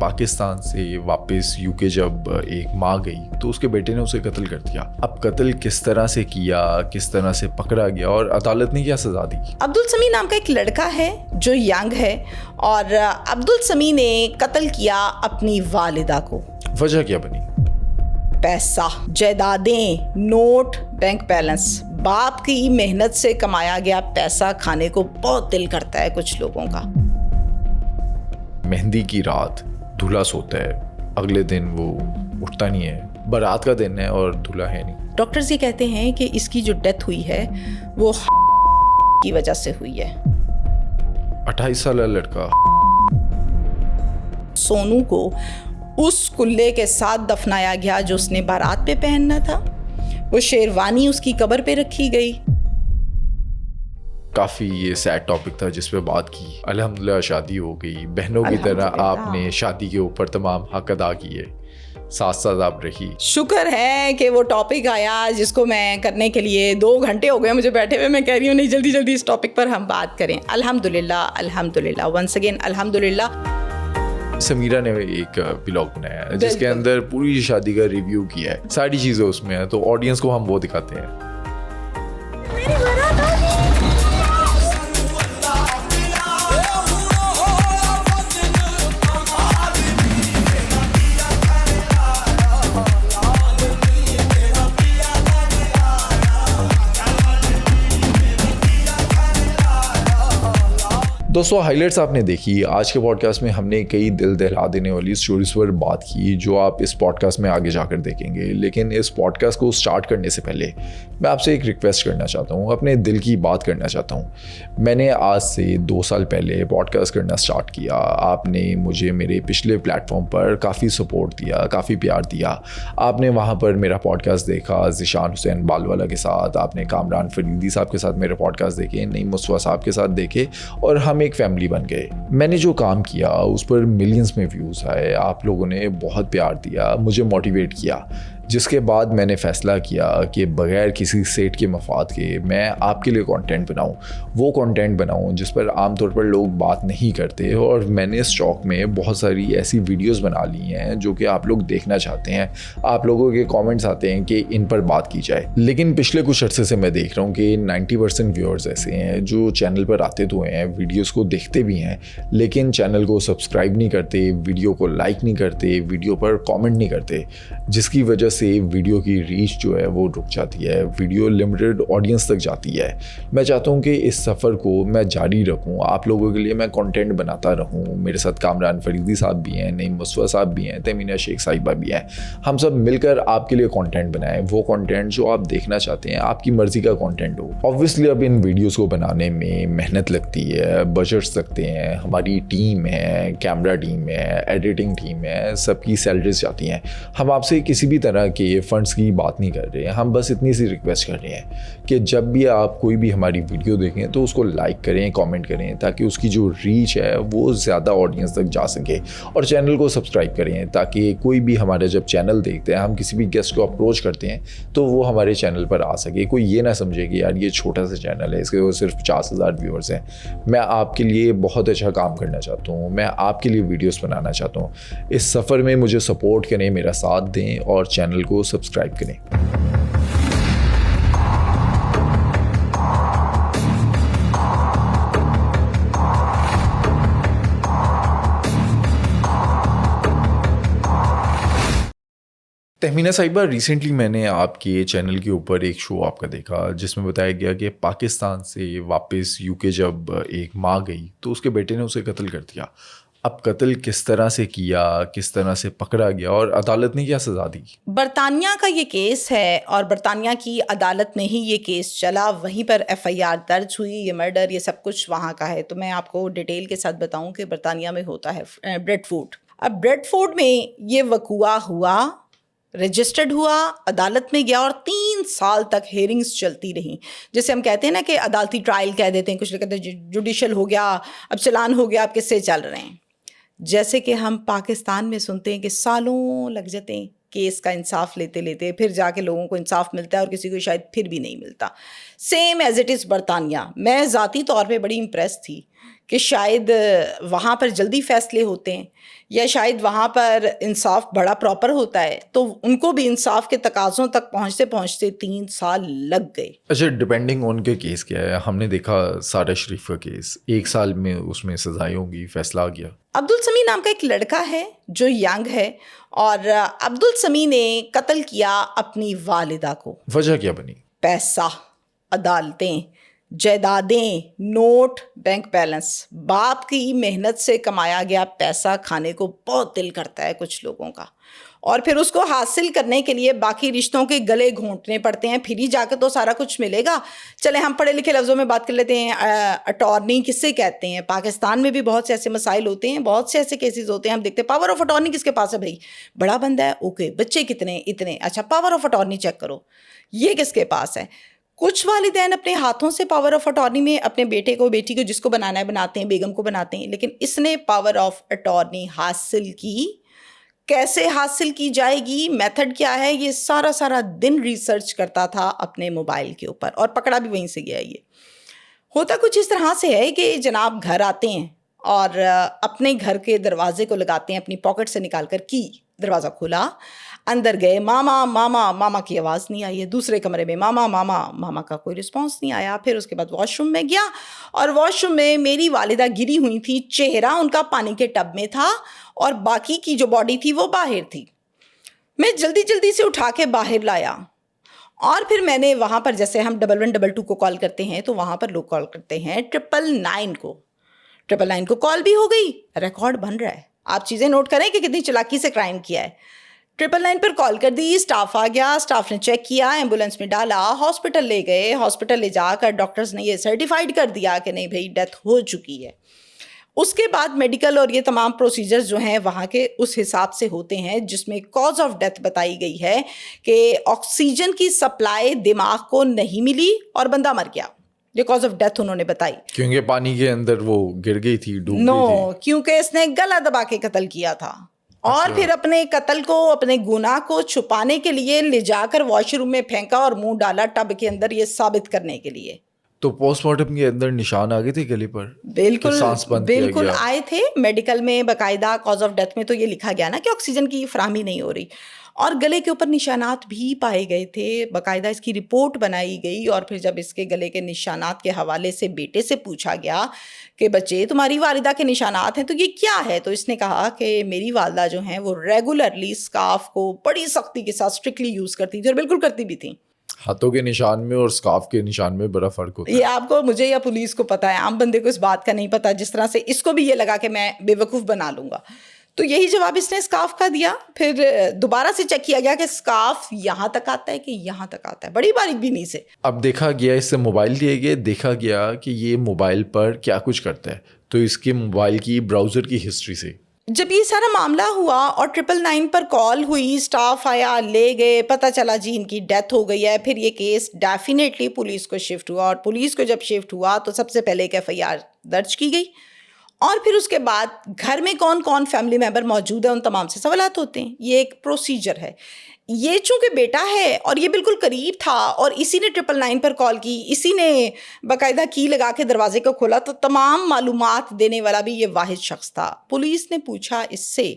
पाकिस्तान से वापस यूके जब एक माँ गई तो उसके बेटे ने उसे कत्ल कर दिया। अब कत्ल किस तरह से किया, किस तरह से पकड़ा गया और अदालत ने क्या सजा दी? अब्दुल समी नाम का एक लड़का है जो यंग है और अब्दुल समी ने कत्ल किया अपनी वालिदा को। वजह क्या बनी? पैसा, जायदादें, नोट, बैंक बैलेंस। बाप की मेहनत से कमाया गया पैसा खाने को बहुत दिल करता है कुछ लोगों का। मेहंदी की रात दूल्हा सोता है, अगले दिन वो उठता नहीं है, बारात का दिन है और दूल्हा है नहीं। डॉक्टर्स ये कहते हैं कि इसकी जो डेथ हुई है वो की वजह से हुई है। 28 साल लड़का सोनू को उस कुल्ले के साथ दफनाया गया जो उसने बारात पे पहनना था। वो शेरवानी उसकी कब्र पे रखी गई। काफ़ी ये सैड टॉपिक था जिस पे बात की। अल्हम्दुलिल्लाह शादी हो गई। बहनों की तरह आपने शादी के ऊपर तमाम हक अदा किए, साथ साथ आप रही। शुक्र है कि वो टॉपिक आया जिसको मैं करने के लिए 2 घंटे हो गए मुझे बैठे हुए। मैं कह रही हूँ नहीं जल्दी जल्दी इस टॉपिक पर हम बात करें। अल्हम्दुलिल्लाह, अल्हम्दुलिल्लाह, वंस अगेन अल्हम्दुलिल्लाह। समीरा ने एक ब्लॉग बनाया है जिसके अंदर पूरी शादी का रिव्यू किया है, सारी चीज़ें उसमें है, तो ऑडियंस को हम वो दिखाते हैं। दोस्तों हाइलाइट्स आपने देखी। आज के पॉडकास्ट में हमने कई दिल दहला देने वाली स्टोरीज पर बात की जो आप इस पॉडकास्ट में आगे जाकर देखेंगे। लेकिन इस पॉडकास्ट को स्टार्ट करने से पहले मैं आपसे एक रिक्वेस्ट करना चाहता हूँ, अपने दिल की बात करना चाहता हूँ। मैंने आज से 2 साल पहले पॉडकास्ट करना स्टार्ट किया। आपने मुझे मेरे पिछले प्लेटफॉर्म पर काफ़ी सपोर्ट दिया, काफ़ी प्यार दिया। आपने वहाँ पर मेरा पॉडकास्ट देखा ज़िशान हुसैन बालवाला के साथ, आपने कामरान फरीदी साहब के साथ मेरे पॉडकास्ट देखे, नईम मुस्तफा साहब के साथ देखे और हम एक फैमिली बन गए। मैंने जो काम किया उस पर मिलियंस में व्यूज़ आए। आप लोगों ने बहुत प्यार दिया, मुझे मोटिवेट किया, जिसके बाद मैंने फ़ैसला किया कि बग़ैर किसी सेठ के मफाद के मैं आपके लिए कंटेंट बनाऊं, वो कंटेंट बनाऊं जिस पर आमतौर पर लोग बात नहीं करते। और मैंने स्टॉक में बहुत सारी ऐसी वीडियोस बना ली हैं जो कि आप लोग देखना चाहते हैं। आप लोगों के कमेंट्स आते हैं कि इन पर बात की जाए। लेकिन पिछले कुछ अर्से से मैं देख रहा हूँ कि 90% व्यूअर्स ऐसे हैं जो चैनल पर आते तो हैं, वीडियोज़ को देखते भी हैं, लेकिन चैनल को सब्सक्राइब नहीं करते, वीडियो को लाइक नहीं करते, वीडियो पर कॉमेंट नहीं करते, जिसकी वजह से वीडियो की रीच जो है वो रुक जाती है, वीडियो लिमिटेड ऑडियंस तक जाती है। मैं चाहता हूँ कि इस सफ़र को मैं जारी रखूँ, आप लोगों के लिए मैं कंटेंट बनाता रहूँ। मेरे साथ कामरान फरीदी साहब भी हैं, नईम मुस्तफा साहब भी हैं, तमीना शेख साहिबा भी हैं। हम सब मिलकर आपके लिए कंटेंट बनाएं, वो कंटेंट जो आप देखना चाहते हैं, आपकी मर्ज़ी का कंटेंट हो। ऑब्वियसली अब इन वीडियोज़ को बनाने में मेहनत लगती है, बजट्स लगते हैं, हमारी टीम है, कैमरा टीम है, एडिटिंग टीम है, सबकी सैलरीज जाती हैं। हम आपसे किसी भी तरह के फंड्स की बात नहीं कर रहे हैं, हम बस इतनी सी रिक्वेस्ट कर रहे हैं कि जब भी आप कोई भी हमारी वीडियो देखें तो उसको लाइक करें, कमेंट करें, ताकि उसकी जो रीच है वो ज़्यादा ऑडियंस तक जा सके। और चैनल को सब्सक्राइब करें ताकि कोई भी हमारा जब चैनल देखते हैं, हम किसी भी गेस्ट को अप्रोच करते हैं तो वो हमारे चैनल पर आ सके। कोई ये ना समझे कि यार ये छोटा सा चैनल है, इसके वो सिर्फ 50,000 व्यूअर्स हैं। मैं आपके लिए बहुत अच्छा काम करना चाहता हूँ, मैं आपके लिए वीडियोस बनाना चाहता हूँ। इस सफ़र में मुझे सपोर्ट करें, मेरा साथ दें और चैनल को सब्सक्राइब करें। तहमीना साहिबा, रिसेंटली मैंने आपके चैनल के ऊपर एक शो आपका देखा जिसमें बताया गया कि पाकिस्तान से वापस यूके जब एक माँ गई तो उसके बेटे ने उसे कत्ल कर दिया। अब कत्ल किस तरह से किया, किस तरह से पकड़ा गया और अदालत ने क्या सज़ा दी? बरतानिया का ये केस है और बरतानिया की अदालत में ही ये केस चला, वहीं पर FIR दर्ज हुई, ये मर्डर ये सब कुछ वहाँ का है। तो मैं आपको डिटेल के साथ बताऊँ कि बरतानिया में होता है ब्रेडफोर्ड। अब ब्रेडफोर्ड में ये वक़ूआ हुआ, रजिस्टर्ड हुआ, अदालत में गया और 3 साल तक हेयरिंग्स चलती रहीं। जैसे हम कहते हैं ना कि अदालती ट्रायल कह देते हैं, कुछ लोग कहते हैं जुडिशल हो गया, अब चलान हो गया, अब किससे चल रहे हैं। जैसे कि हम पाकिस्तान में सुनते हैं कि सालों लग जाते हैं केस का इंसाफ लेते लेते, फिर जाके लोगों को इंसाफ मिलता है और किसी को शायद फिर भी नहीं मिलता। सेम एज इट इज़ बरतानिया। मैं ज़ाती तौर पे बड़ी इम्प्रेस थी कि शायद वहाँ पर जल्दी फैसले होते हैं या शायद वहाँ पर इंसाफ बड़ा प्रॉपर होता है, तो उनको भी इंसाफ के तकाज़ों तक पहुँचते पहुँचते 3 साल लग गए। अच्छा, डिपेंडिंग ऑन के केस क्या है, हमने देखा सारा शरीफ का केस 1 साल में उसमें सजाएं होंगी, फैसला आ गया। अब्दुल समी नाम का एक लड़का है जो यंग है, और अब्दुल समी ने कत्ल किया अपनी वालिदा को। वजह क्या बनी? पैसा, अदालतें, जायदादें, नोट, बैंक बैलेंस। बाप की मेहनत से कमाया गया पैसा खाने को बहुत दिल करता है कुछ लोगों का, और फिर उसको हासिल करने के लिए बाकी रिश्तों के गले घोंटने पड़ते हैं, फिर ही जाकर तो सारा कुछ मिलेगा। चले हम पढ़े लिखे लफ्ज़ों में बात कर लेते हैं, अटॉर्नी किससे कहते हैं। पाकिस्तान में भी बहुत से ऐसे मसाइल होते हैं, बहुत से ऐसे केसेस होते हैं, हम देखते हैं पावर ऑफ अटॉर्नी किसके पास है भाई, बड़ा बंदा है, ओके, बच्चे कितने, इतने, अच्छा पावर ऑफ अटॉर्नी चेक करो, ये किसके पास है। कुछ वालिदैन अपने हाथों से पावर ऑफ अटॉर्नी में अपने बेटे को, बेटी को, जिसको बनाना है बनाते हैं, बेगम को बनाते हैं, लेकिन इसने पावर ऑफ अटॉर्नी हासिल की। कैसे हासिल की जाएगी, मेथड क्या है, ये सारा दिन रिसर्च करता था अपने मोबाइल के ऊपर, और पकड़ा भी वहीं से गया। ये होता कुछ इस तरह से है कि जनाब घर आते हैं और अपने घर के दरवाजे को लगाते हैं, अपनी पॉकेट से निकाल कर की, दरवाज़ा खुला, अंदर गए, मामा मामा, मामा की आवाज़ नहीं आई है। दूसरे कमरे में मामा मामा, मामा का कोई रिस्पॉन्स नहीं आया। फिर उसके बाद वॉशरूम में गया, और वॉशरूम में मेरी वालिदा गिरी हुई थी, चेहरा उनका पानी के टब में था और बाकी की जो बॉडी थी वो बाहर थी। मैं जल्दी जल्दी से उठा के बाहर लाया, और फिर मैंने वहाँ पर, जैसे हम 1112 को कॉल करते हैं तो वहाँ पर लोग कॉल करते हैं 999 को। 999 को कॉल भी हो गई, रिकॉर्ड बन रहा है। आप चीज़ें नोट करें कि कितनी चालाकी से क्राइम किया है। 999 पर कॉल कर दी, स्टाफ आ गया, स्टाफ ने चेक किया, एम्बुलेंस में डाला, हॉस्पिटल ले गए। हॉस्पिटल ले जाकर डॉक्टर्स ने ये सर्टिफाइड कर दिया कि नहीं भाई डेथ हो चुकी है। उसके बाद मेडिकल और ये तमाम प्रोसीजर्स जो हैं वहाँ के उस हिसाब से होते हैं, जिसमें कॉज ऑफ डेथ बताई गई है कि ऑक्सीजन की सप्लाई दिमाग को नहीं मिली और बंदा मर गया। ये कॉज ऑफ डेथ उन्होंने बताई, क्योंकि पानी के अंदर वो गिर गई थी, डूब गई थी। क्योंकि इसने गला दबा के कत्ल किया था। और फिर अपने कत्ल को, अपने गुनाह को छुपाने के लिए ले जाकर वॉशरूम में फेंका और मुंह डाला टब के अंदर, ये साबित करने के लिए। तो पोस्टमार्टम के अंदर निशान आ गए थे गले पर? बिल्कुल, सांस बंद किया बिल्कुल गया। आए थे। मेडिकल में बाकायदा कॉज ऑफ डेथ में तो ये लिखा गया ना कि ऑक्सीजन की फराहमी नहीं हो रही, और गले के ऊपर निशानात भी पाए गए थे। बाकायदा इसकी रिपोर्ट बनाई गई, और फिर जब इसके गले के निशानात के हवाले से बेटे से पूछा गया कि बच्चे तुम्हारी वालिदा के निशानात हैं तो ये क्या है, तो इसने कहा कि मेरी वालिदा जो हैं वो रेगुलरली स्कार्फ को बड़ी सख्ती के साथ स्ट्रिक्टली यूज़ करती थी, और बिल्कुल करती भी थी। हाथों के निशान में और स्कार्फ के निशान में बड़ा फर्क होता है। ये आपको, मुझे या पुलिस को पता है, आम बंदे को इस बात का नहीं पता। जिस तरह से इसको भी ये लगा कि मैं बेवकूफ़ बना लूँगा, तो यही जवाब इसने स्कार्फ का दिया। फिर दोबारा से चेक किया गया कि स्कार्फ यहाँ तक आता है कि यहाँ तक आता है, बड़ी बारीक बीनी से। अब देखा गया, इससे मोबाइल दिए गए, देखा गया कि ये मोबाइल पर क्या कुछ करता है, तो इसके मोबाइल की ब्राउज़र की हिस्ट्री से जब ये सारा मामला हुआ और 999 पर कॉल हुई, स्टाफ आया, ले गए, पता चला जी इनकी डेथ हो गई है, फिर ये केस डेफिनेटली पुलिस को शिफ्ट हुआ, और पुलिस को जब शिफ्ट हुआ तो सबसे पहले एक FIR दर्ज की गई, और फिर उसके बाद घर में कौन कौन फैमिली मेम्बर मौजूद है उन तमाम से सवालात होते हैं। ये एक प्रोसीजर है। ये चूंकि बेटा है और ये बिल्कुल करीब था, और इसी ने 999 पर कॉल की, इसी ने बाकायदा की लगा के दरवाजे को खोला, तो तमाम मालूमात देने वाला भी ये वाहिद शख्स था। पुलिस ने पूछा इससे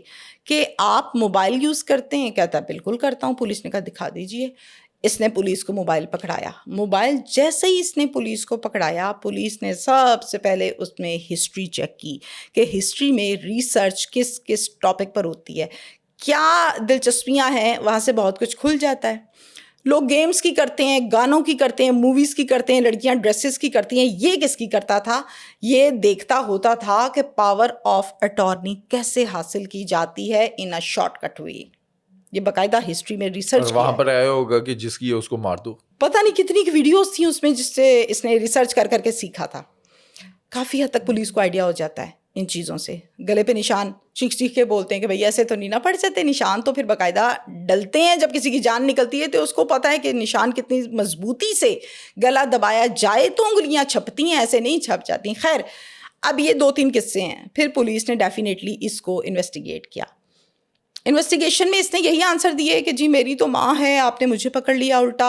कि आप मोबाइल यूज़ करते हैं? कहता बिल्कुल करता हूँ। पुलिस ने कहा दिखा दीजिए। इसने पुलिस को मोबाइल पकड़ाया। मोबाइल जैसे ही इसने पुलिस को पकड़ाया, पुलिस ने सबसे पहले उसमें हिस्ट्री चेक की कि हिस्ट्री में रिसर्च किस किस टॉपिक पर होती है, क्या दिलचस्पियां हैं, वहाँ से बहुत कुछ खुल जाता है। लोग गेम्स की करते हैं, गानों की करते हैं, मूवीज़ की करते हैं, लड़कियां ड्रेसेस की करती हैं, ये किसकी करता था? ये देखता होता था कि पावर ऑफ अटॉर्नी कैसे हासिल की जाती है इन अ शॉर्टकट वे। ये बाकायदा हिस्ट्री में रिसर्च वहाँ पर आया होगा कि जिसकी है उसको मार दो। पता नहीं कितनी वीडियोस थी उसमें जिससे इसने रिसर्च कर करके सीखा था। काफ़ी हद तक पुलिस को आइडिया हो जाता है इन चीज़ों से। गले पे निशान चीख चीख के बोलते हैं कि भैया ऐसे तो नहीं ना पड़ जाते निशान, तो फिर बाकायदा डलते हैं। जब किसी की जान निकलती है तो उसको पता है कि निशान कितनी मजबूती से गला दबाया जाए तो उंगलियां छपती हैं, ऐसे नहीं छप जाती। खैर, अब ये 2-3 किस्से हैं। फिर पुलिस ने डेफिनेटली इसको इन्वेस्टिगेट किया। इन्वेस्टिगेशन में इसने यही आंसर दिए कि जी मेरी तो माँ है, आपने मुझे पकड़ लिया उल्टा,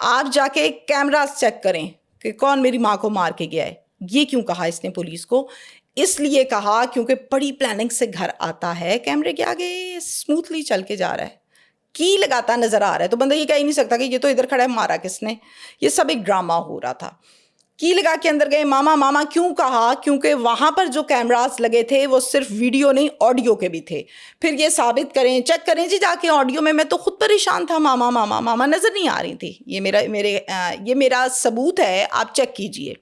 आप जाके कैमरास चेक करें कि कौन मेरी माँ को मार के गया है। ये क्यों कहा इसने पुलिस को? इसलिए कहा क्योंकि बड़ी प्लानिंग से घर आता है, कैमरे के आगे स्मूथली चल के जा रहा है, की लगाता नजर आ रहा है, तो बंदा ये कह ही नहीं सकता कि ये तो इधर खड़ा है, मारा किसने। ये सब एक ड्रामा हो रहा था। की लगा के अंदर गए, मामा मामा क्यों कहा? क्योंकि वहां पर जो कैमरास लगे थे वो सिर्फ वीडियो नहीं ऑडियो के भी थे। फिर ये साबित करें, चेक करें जी जाके ऑडियो में। मैं तो खुद परेशान था, मामा मामा मामा नजर नहीं आ रही थी। ये मेरा सबूत है, आप चेक कीजिए।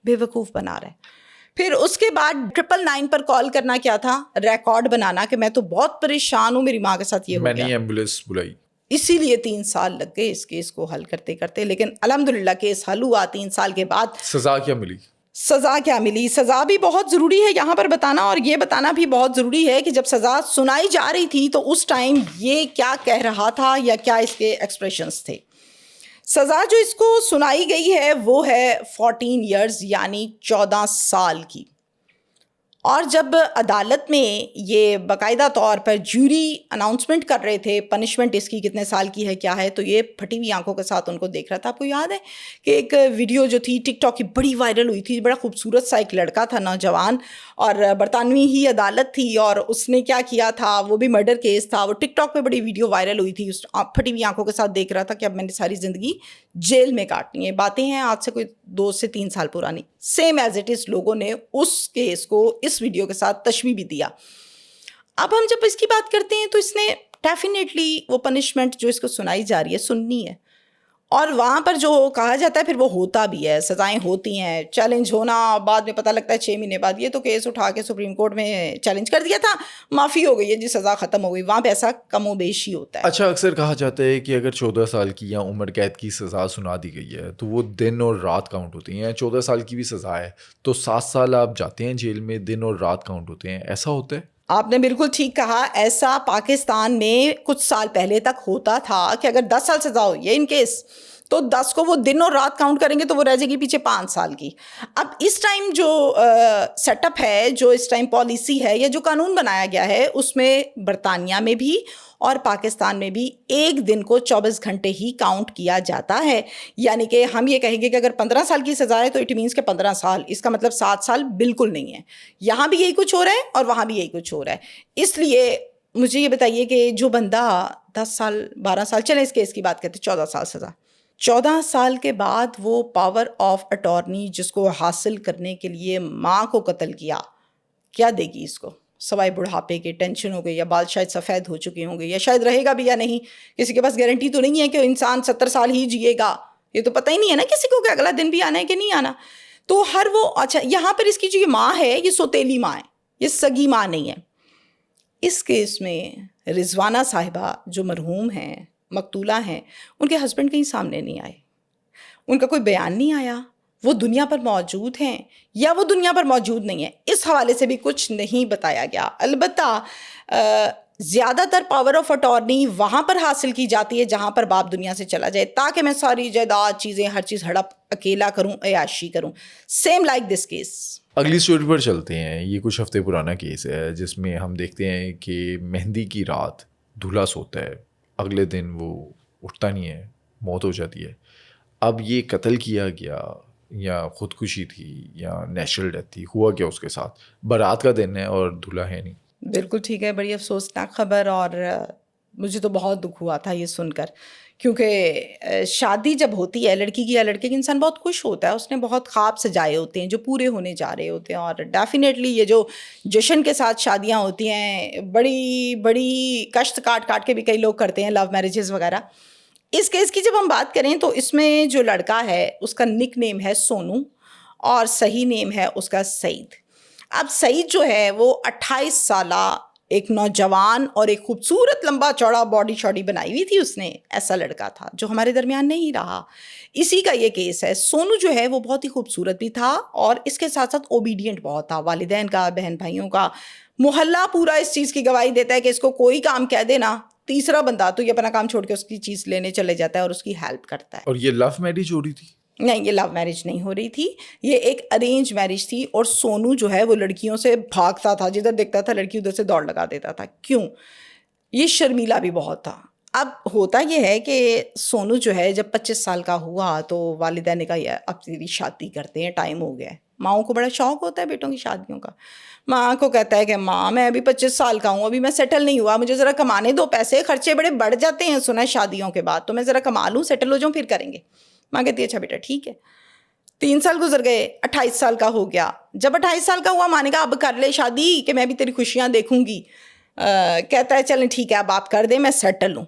बेवकूफ़ बना रहे। फिर उसके बाद 999 पर कॉल करना क्या था? रिकॉर्ड बनाना कि मैं तो बहुत परेशान हूँ, मेरी माँ के साथ ये हो गया। मैंने एम्बुलेंस बुलाई। इसीलिए 3 साल लग गए इस केस को हल करते करते, लेकिन अल्हम्दुलिल्लाह केस हल हुआ 3 साल के बाद। सजा क्या मिली? सज़ा क्या मिली? सज़ा भी बहुत ज़रूरी है यहाँ पर बताना, और ये बताना भी बहुत ज़रूरी है कि जब सज़ा सुनाई जा रही थी तो उस टाइम ये क्या कह रहा था या क्या इसके एक्सप्रेशंस थे। सज़ा जो इसको सुनाई गई है वो है 14 इयर्स यानी 14 साल की। और जब अदालत में ये बाकायदा तौर पर ज्यूरी अनाउंसमेंट कर रहे थे पनिशमेंट इसकी कितने साल की है क्या है, तो ये फटी हुई आंखों के साथ उनको देख रहा था। आपको याद है कि एक वीडियो जो थी टिकटॉक की बड़ी वायरल हुई थी, बड़ा खूबसूरत सा एक लड़का था नौजवान, और बरतानवी ही अदालत थी, और उसने क्या किया था, वो भी मर्डर केस था, वो टिकटॉक पे बड़ी वीडियो वायरल हुई थी। उस फटी हुई आंखों के साथ देख रहा था कि अब मैंने सारी ज़िंदगी जेल में काटनी है। बातें हैं आज से कोई 2 से 3 साल पुरानी। सेम एज इट इज़ लोगों ने उस केस को इस वीडियो के साथ तशबीह भी दिया। अब हम जब इसकी बात करते हैं तो इसने डेफिनेटली वो पनिशमेंट जो इसको सुनाई जा रही है सुननी है, और वहाँ पर जो कहा जाता है फिर वो होता भी है, सज़ाएं होती हैं। चैलेंज होना बाद में पता लगता है 6 महीने बाद, ये तो केस उठा के सुप्रीम कोर्ट में चैलेंज कर दिया था, माफ़ी हो गई है जी, सज़ा ख़त्म हो गई। वहाँ पे ऐसा कमो बेशी होता है। अच्छा, अक्सर कहा जाता है कि अगर 14 साल की या उम्र कैद की सज़ा सुना दी गई है तो वो दिन और रात काउंट होती हैं। 14 साल की भी सज़ा है तो 7 साल आप जाते हैं जेल में, दिन और रात काउंट होते हैं, ऐसा होता है? आपने बिल्कुल ठीक कहा। ऐसा पाकिस्तान में कुछ साल पहले तक होता था कि अगर 10 साल सज़ा हुई है इन केस, तो 10 को वो दिन और रात काउंट करेंगे तो वो रह जाएगी पीछे 5 साल की। अब इस टाइम जो सेटअप है, जो इस टाइम पॉलिसी है या जो कानून बनाया गया है, उसमें बरतानिया में भी और पाकिस्तान में भी एक दिन को 24 घंटे ही काउंट किया जाता है। यानी कि हम ये कहेंगे कि अगर 15 साल की सज़ा है तो इट मीन्स के 15 साल, इसका मतलब 7 साल बिल्कुल नहीं है। यहाँ भी यही कुछ हो रहा है और वहाँ भी यही कुछ हो रहा है। इसलिए मुझे ये बताइए कि जो बंदा 10 साल 12 साल, चले इस केस की बात करते, 14 साल सज़ा, 14 साल के बाद वो पावर ऑफ अटॉर्नी जिसको हासिल करने के लिए माँ को कत्ल किया, क्या देगी इसको? सवाए बुढ़ापे के, टेंशन हो गई, या बाल शायद सफ़ेद हो चुके होंगे, या शायद रहेगा भी या नहीं। किसी के पास गारंटी तो नहीं है कि इंसान 70 साल ही जिएगा, ये तो पता ही नहीं है ना किसी को कि अगला दिन भी आना है कि नहीं आना। तो हर वो, अच्छा यहाँ पर इसकी जो ये माँ है ये सौतेली माँ है, ये सगी माँ नहीं है। इस केस में रिजवाना साहिबा जो मरहूम हैं, मकतूला हैं, उनके हस्बैंड कहीं सामने नहीं आए, उनका कोई बयान नहीं आया, वो दुनिया पर मौजूद हैं या वो दुनिया पर मौजूद नहीं है, इस हवाले से भी कुछ नहीं बताया गया। अलबत्ता ज़्यादातर पावर ऑफ अटॉर्नी वहाँ पर हासिल की जाती है जहाँ पर बाप दुनिया से चला जाए, ताकि मैं सारी जायदाद चीज़ें हर चीज़ हड़प अकेला करूँ, अयाशी करूँ। Same like this case. अगली स्टोरी पर चलते हैं। ये कुछ हफ्ते पुराना केस है जिसमें हम देखते हैं कि मेहंदी की रात दूल्हा सोता है, अगले दिन वो उठता नहीं है, मौत हो जाती है। अब ये कत्ल किया गया या खुदकुशी थी या नेचुरल डेथ थी, हुआ क्या उसके साथ? बारात का दिन है और दूल्हा है नहीं। बिल्कुल ठीक है, बड़ी अफसोसनाक खबर, और मुझे तो बहुत दुख हुआ था ये सुनकर, क्योंकि शादी जब होती है लड़की की या लड़के की, इंसान बहुत खुश होता है, उसने बहुत ख्वाब सजाए होते हैं जो पूरे होने जा रहे होते हैं। और डेफिनेटली ये जो जश्न के साथ शादियां होती हैं, बड़ी बड़ी कश्त काट काट के भी कई लोग करते हैं, लव मैरिजेस वगैरह। इस केस की जब हम बात करें तो इसमें जो लड़का है उसका निक नेम है सोनू और सही नेम है उसका सईद। अब सईद जो है वो 28 साला एक नौजवान और एक खूबसूरत लंबा चौड़ा बॉडी शॉडी बनाई हुई थी उसने, ऐसा लड़का था जो हमारे दरमियान नहीं रहा। इसी का ये केस है। सोनू जो है वो बहुत ही खूबसूरत भी था और इसके साथ साथ ओबीडियंट बहुत था, वालिदैन का, बहन भाइयों का, मोहल्ला पूरा इस चीज़ की गवाही देता है कि इसको कोई काम कह देना, तीसरा बंदा तो ये अपना काम छोड़ के उसकी चीज़ लेने चले जाता है और उसकी हेल्प करता है। और ये लव मैरिज हो रही थी? नहीं, ये लव मैरिज नहीं हो रही थी, ये एक अरेंज मैरिज थी। और सोनू जो है वो लड़कियों से भागता था, जिधर देखता था लड़की उधर से दौड़ लगा देता था। क्यों? ये शर्मीला भी बहुत था। अब होता ये है कि सोनू जो है जब 25 साल का हुआ तो वालिदा ने कहा अब तेरी शादी करते हैं, टाइम हो गया है। माँओं को बड़ा शौक होता है बेटों की शादियों का। माँ को कहता है कि माँ मैं अभी 25 साल का हूँ, अभी मैं सेटल नहीं हुआ, मुझे ज़रा कमाने दो पैसे, खर्चे बड़े बढ़ जाते हैं सुना है शादियों के बाद, तो मैं ज़रा कमा लूँ, सेटल हो जाऊँ, फिर करेंगे। माँ कहती है अच्छा बेटा ठीक है। 3 साल गुजर गए, 28 साल का हो गया। जब 28 साल का हुआ माँ ने कहा अब कर ले शादी कि मैं भी तेरी खुशियाँ देखूंगी। कहता है चलें ठीक है अब आप कर दे, मैं सेटल हूँ।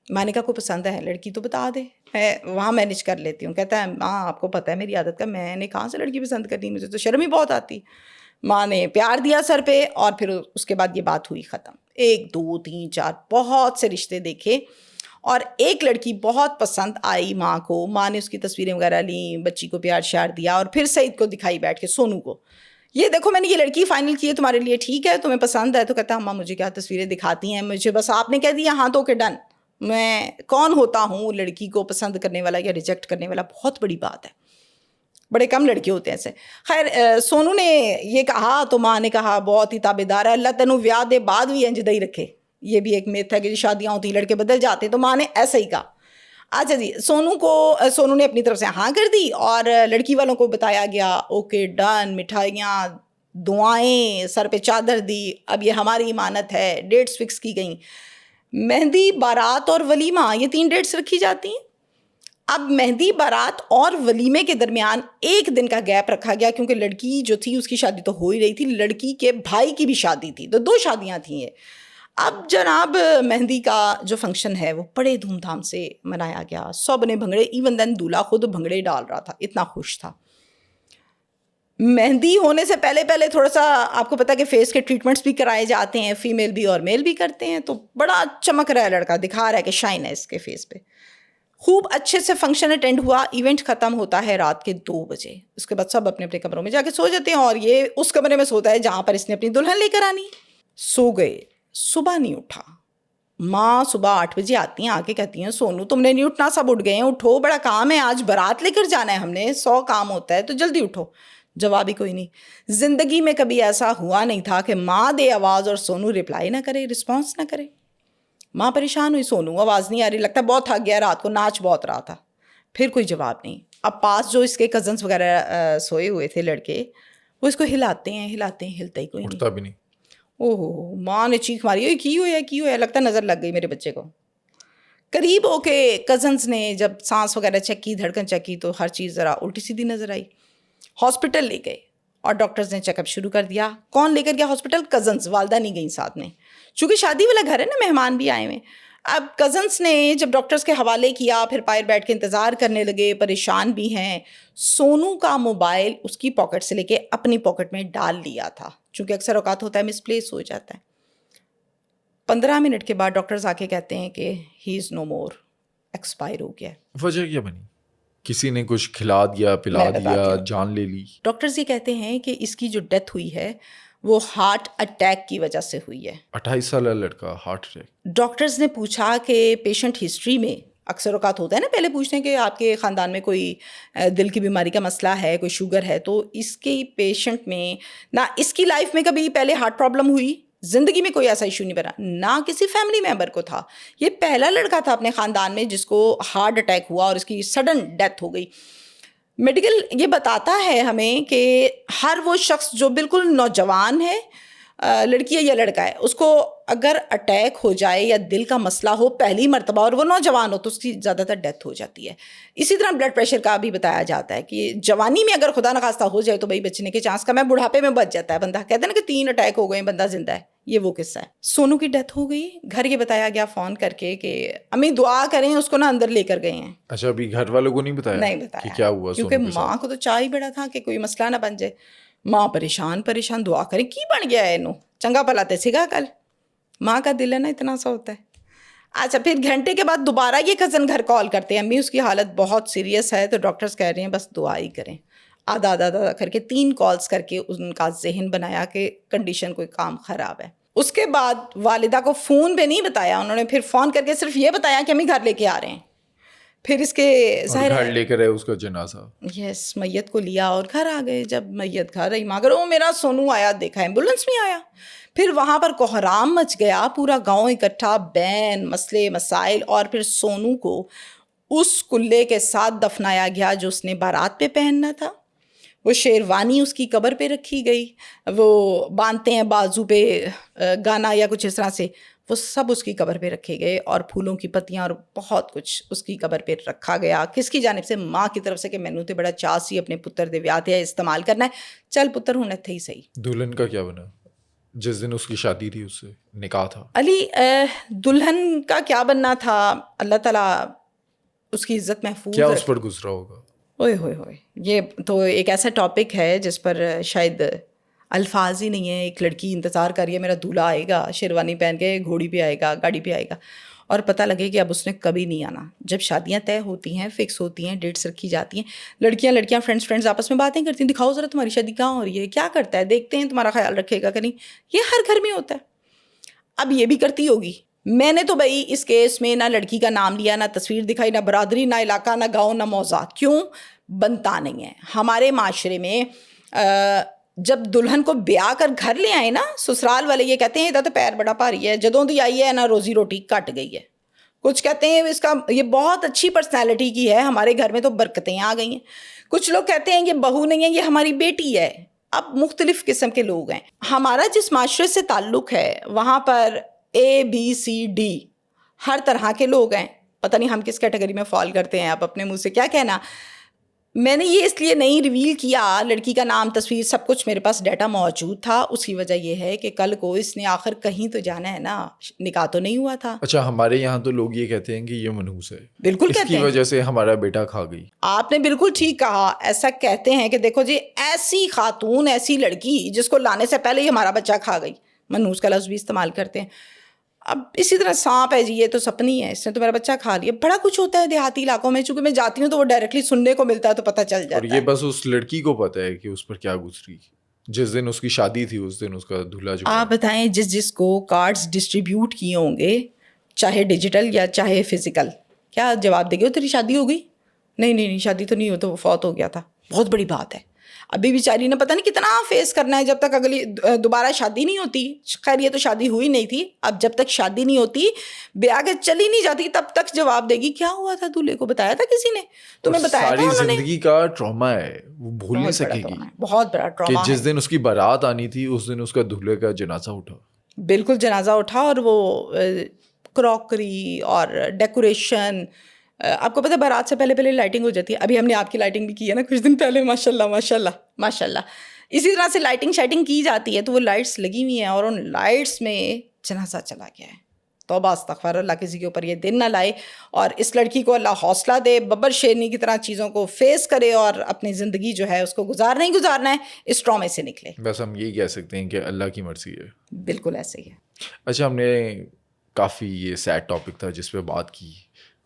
माँ ने कहा को पसंद है लड़की तो बता दे, मैं वहाँ मैनेज कर लेती हूँ। कहता है माँ आपको पता है मेरी आदत का, मैंने कहाँ से लड़की पसंद करनी, मुझे तो शर्म ही बहुत आती। माँ ने प्यार दिया सर पे और फिर उसके बाद ये बात हुई ख़त्म। 1 2 3 4 बहुत से रिश्ते देखे और एक लड़की बहुत पसंद आई माँ को। माँ ने उसकी तस्वीरें वगैरह ली, बच्ची को प्यार श्यार दिया और फिर सईद को दिखाई बैठ के, सोनू को, ये देखो मैंने ये लड़की फाइनल की है तुम्हारे लिए, ठीक है तुम्हें पसंद है। तो कहता है अम्मा मुझे क्या तस्वीरें दिखाती हैं, मुझे बस आपने कह दिया हाँ तो ओके डन। मैं कौन होता हूँ लड़की को पसंद करने वाला या रिजेक्ट करने वाला, बहुत बड़ी बात है, बड़े कम लड़के होते हैं ऐसे। खैर सोनू ने ये कहा तो माँ ने कहा बहुत ही ताबेदार है, अल्लाह तेनू ब्याह दे बाद भी इंज दई रखे। ये भी एक मिथ है कि शादियाँ होती लड़के बदल जाते, तो माँ ने ऐसा ही कहा। अच्छा जी, सोनू ने अपनी तरफ से हाँ कर दी और लड़की वालों को बताया गया ओके डन, मिठाइयाँ दुआएं, सर पे चादर दी, अब ये हमारी इमानत है, डेट्स फिक्स की गई। मेहंदी, बारात और वलीमा, ये 3 डेट्स रखी जाती हैं। अब मेहंदी, बारात और वलीमे के दरमियान 1 दिन का गैप रखा गया क्योंकि लड़की जो थी उसकी शादी तो हो ही रही थी, लड़की के भाई की भी शादी थी, तो 2 शादियां थी ये। अब जनाब मेहंदी का जो फंक्शन है वो बड़े धूमधाम से मनाया गया, सब ने भंगड़े, इवन देन दूल्हा खुद भंगड़े डाल रहा था, इतना खुश था। मेहंदी होने से पहले पहले थोड़ा सा आपको पता है कि फेस के ट्रीटमेंट्स भी कराए जाते हैं, फीमेल भी और मेल भी करते हैं, तो बड़ा चमक रहा है लड़का, दिखा रहा है कि शाइन है इसके फेस पे। खूब अच्छे से फंक्शन अटेंड हुआ। इवेंट ख़त्म होता है रात के 2 बजे। उसके बाद सब अपने अपने कमरों में जाके सो जाते हैं और ये उस कमरे में सोता है जहाँ पर इसने अपनी दुल्हन लेकर आनी। सो गए, सुबह नहीं उठा। माँ सुबह 8 बजे आती हैं, आके कहती हैं सोनू तुमने नहीं उठना, सब उठ गए हैं, उठो बड़ा काम है, आज बारात लेकर जाना है हमने, 100 काम होता है तो जल्दी उठो। जवाब ही कोई नहीं। ज़िंदगी में कभी ऐसा हुआ नहीं था कि माँ दे आवाज़ और सोनू रिप्लाई ना करे, रिस्पॉन्स ना करे। माँ परेशान हुई, सोनू आवाज़ नहीं आ रही, लगता है बहुत थक गया, रात को नाच बहुत रहा था। फिर कोई जवाब नहीं। अब पास जो इसके कज़न्स वगैरह सोए हुए थे लड़के, वो इसको हिलाते हैं, हिलता ही कोई नहीं, उठता भी नहीं। ओहो, माँ ने चीख मारी, ओए की हुआ है, लगता नज़र लग गई मेरे बच्चे को। करीब होके कज़न्स ने जब सांस वगैरह चेक की, धड़कन चेक की, तो हर चीज़ ज़रा उल्टी सीधी नज़र आई। हॉस्पिटल ले गए और डॉक्टर्स ने चेकअप शुरू कर दिया। कौन लेकर गया हॉस्पिटल? कज़न्स, वालदा नहीं गई साथ में, चूँकि शादी वाला घर है ना, मेहमान भी आए हुए। अब कज़न्स ने जब डॉक्टर्स के हवाले किया, फिर बाहर बैठ के इंतज़ार करने लगे, परेशान भी हैं। सोनू का मोबाइल उसकी पॉकेट से लेके अपनी पॉकेट में डाल लिया था, चूँकि अक्सर औकात होता है मिसप्लेस हो जाता है। 15 मिनट के बाद डॉक्टर्स आके कहते हैं कि he is no more, expire हो गया। वजह क्या बनी? किसी ने कुछ खिला दिया, पिला मैं बताती दिया, हूँ। जान ले ली? डॉक्टर्स ये कहते हैं कि इसकी जो डेथ हुई है वो हार्ट अटैक की वजह से हुई है। 28 साल लड़का, हार्ट अटैक। डॉक्टर्स ने पूछा कि पेशेंट हिस्ट्री में अक्सर औकात होता है ना, पहले पूछते हैं कि आपके ख़ानदान में कोई दिल की बीमारी का मसला है, कोई शुगर है, तो इसके पेशेंट में ना इसकी लाइफ में कभी पहले हार्ट प्रॉब्लम हुई, ज़िंदगी में कोई ऐसा इशू नहीं बना, ना किसी फैमिली मेम्बर को था। ये पहला लड़का था अपने ख़ानदान में जिसको हार्ट अटैक हुआ और इसकी सडन डेथ हो गई। मेडिकल ये बताता है हमें कि हर वो शख्स जो बिल्कुल नौजवान है, लड़की है या लड़का है, उसको अगर अटैक हो जाए या दिल का मसला हो पहली मर्तबा और वो नौजवान हो तो उसकी ज़्यादातर डेथ हो जाती है। इसी तरह ब्लड प्रेशर का भी बताया जाता है कि जवानी में अगर खुदा न खास्ता हो जाए तो भाई बचने के चांस कम है, बुढ़ापे में बच जाता है बंदा। कहते हैं ना कि 3 अटैक हो गए बंदा जिंदा है, ये वो किस्सा है। सोनू की डेथ हो गई, घर ये बताया गया फ़ोन करके कि अम्मी दुआ करें, उसको ना अंदर लेकर गए हैं। अच्छा, अभी घर वालों को नहीं बताया? नहीं बताया कि क्या हुआ क्योंकि सोनू के साथ? माँ को तो चाह ही बड़ा था कि कोई मसला ना बन जाए। माँ परेशान दुआ करें की बन गया है इनू, चंगा भला ते सीगा कल। माँ का दिल है ना, इतना सा होता है। अच्छा, फिर घंटे के बाद दोबारा ये कज़न घर कॉल करते हैं, अम्मी उसकी हालत बहुत सीरियस है, तो डॉक्टर्स कह रहे हैं बस दुआ ही करें। आधा आधा आधा करके 3 कॉल्स करके उनका जहन बनाया कि कंडीशन कोई काम ख़राब है। उसके बाद वालिदा को फ़ोन पे नहीं बताया उन्होंने, फिर फ़ोन करके सिर्फ ये बताया कि अम्मी घर लेके आ रहे हैं। फिर इसके और घर लेकर आए उसका जनाजा। यस, मैयत को लिया और घर आ गए। जब मैयत घर आई, मगर ओ मेरा सोनू आया, देखा एम्बुलेंस में आया। फिर वहाँ पर कोहराम मच गया, पूरा गांव इकट्ठा, बैन, मसले मसाइल, और फिर सोनू को उस कुल्ले के साथ दफनाया गया जो उसने बारात पे पहनना था। वो शेरवानी उसकी कब्र पे रखी गई, वो बांधते हैं बाजू पे गाना या कुछ इस तरह से, वो सब उसकी कब्र पे रखे गए, और फूलों की पत्तियां और बहुत कुछ उसकी कब्र पे रखा गया। किसकी जानिब से? माँ की तरफ से कि मैनू तो बड़ा चाह सी अपने पुत्र दे ब्याह ते इस्तेमाल करना है, चल पुत्र हुण इत्थे ही सही। दुल्हन का क्या बना जिस दिन उसकी शादी थी, उससे निकाह था? अली दुल्हन का क्या बनना था, अल्लाह ताला उसकी इज्जत महफूज क्या उस रखे। पर गुजरा होगा? ओए होए होए, ये तो एक ऐसा टॉपिक है जिस पर शायद अल्फाज ही नहीं है। एक लड़की इंतज़ार कर रही है, मेरा दूल्हा आएगा, शेरवानी पहन के घोड़ी पे आएगा, गाड़ी पे आएगा, और पता लगे कि अब उसने कभी नहीं आना। जब शादियां तय होती हैं, फिक्स होती हैं, डेट्स रखी जाती हैं, लड़कियां फ्रेंड्स आपस में बातें करती हैं, दिखाओ ज़रा तुम्हारी शादी कहाँ हो रही है, क्या करता है, देखते हैं तुम्हारा ख्याल रखेगा कि नहीं। ये हर घर में होता है। अब ये भी करती होगी। मैंने तो भाई इस केस में ना लड़की का नाम लिया, ना तस्वीर दिखाई, ना बरादरी, ना इलाका, ना गाँव, ना मौजा। क्यों? बनता नहीं है हमारे माशरे में। जब दुल्हन को ब्याह कर घर ले आए ना, ससुराल वाले ये कहते हैं इधर तो पैर बड़ा भारी है, जदों दी आई है ना रोजी रोटी कट गई है। कुछ कहते हैं इसका ये बहुत अच्छी पर्सनैलिटी की है, हमारे घर में तो बरकतें आ गई हैं। कुछ लोग कहते हैं ये बहू नहीं है, ये हमारी बेटी है। अब मुख्तलिफ किस्म के लोग हैं। हमारा जिस माशरे से ताल्लुक़ है वहाँ पर ABCD हर तरह के लोग हैं। पता नहीं हम किस कैटेगरी में फॉल करते हैं, आप अपने मुंह से क्या कहना। मैंने ये इसलिए नहीं रिवील किया, लड़की का नाम, तस्वीर, सब कुछ मेरे पास डाटा मौजूद था। उसकी वजह यह है कि कल को इसने आखिर कहीं तो जाना है ना, निकाह तो नहीं हुआ था। अच्छा, हमारे यहाँ तो लोग ये कहते हैं कि ये मनहूस है, बिल्कुल कहते इसकी हैं। वजह से हमारा बेटा खा गई। आपने बिल्कुल ठीक कहा, ऐसा कहते हैं कि देखो जी, ऐसी खातून, ऐसी लड़की जिसको लाने से पहले ही हमारा बच्चा खा गई, मनहूस का लफ्ज़ भी इस्तेमाल करते हैं। अब इसी तरह सांप है जी, ये तो सपनी है, इसने तो मेरा बच्चा खा लिया। बड़ा कुछ होता है देहाती इलाकों में, चूंकि मैं जाती हूँ तो वो डायरेक्टली सुनने को मिलता है, तो पता चल जाता और है। ये बस उस लड़की को पता है कि उस पर क्या गुजरी। जिस दिन उसकी शादी थी उस दिन उसका दूल्हा जो आप बताएं, जिसको कार्ड्स डिस्ट्रीब्यूट किए होंगे, चाहे डिजिटल या चाहे फिजिकल, क्या जवाब देंगे? वो तेरी शादी हो गई? नहीं, शादी तो नहीं हो, तो वो फौत हो गया था। बहुत बड़ी बात है। अभी बेचारी ने पता नहीं कितना फेस करना है जब तक अगली दोबारा शादी नहीं होती। खैर ये तो शादी हुई नहीं थी, अब जब तक शादी नहीं होती, ब्याह के चली नहीं जाती, तब तक जवाब देगी क्या हुआ था दूल्हे को, बताया था किसी ने तुम्हें, बताया था सारी उन्होंने? जिंदगी का ट्रॉमा है, वो भूल नहीं सकेगी। बहुत बड़ा कि ट्रॉमा जिस है। दिन उसकी बारात आनी थी उस दिन उसका दूल्हे का जनाजा उठा। बिल्कुल जनाजा उठा, और वो क्रॉकरी और डेकोरेशन, आपको पता है बारात से पहले पहले लाइटिंग हो जाती है। अभी हमने आपकी लाइटिंग भी की है ना कुछ दिन पहले, माशाल्लाह माशाल्लाह माशाल्लाह। इसी तरह से लाइटिंग शाइटिंग की जाती है, तो वो लाइट्स लगी हुई हैं और उन लाइट्स में जनाजा चला गया है। तौबा अस्तगफार, अल्लाह किसी के ऊपर ये दिन ना लाए, और इस लड़की को अल्लाह हौसला दे, बब्बर शेरनी की तरह चीज़ों को फेस करे और अपनी ज़िंदगी जो है उसको गुजारना है, इस ट्रॉमे से निकले। बस हम यही कह सकते हैं कि अल्लाह की मर्जी है। बिल्कुल ऐसे ही है। अच्छा, हमने काफ़ी ये सैड टॉपिक था जिस पे बात की।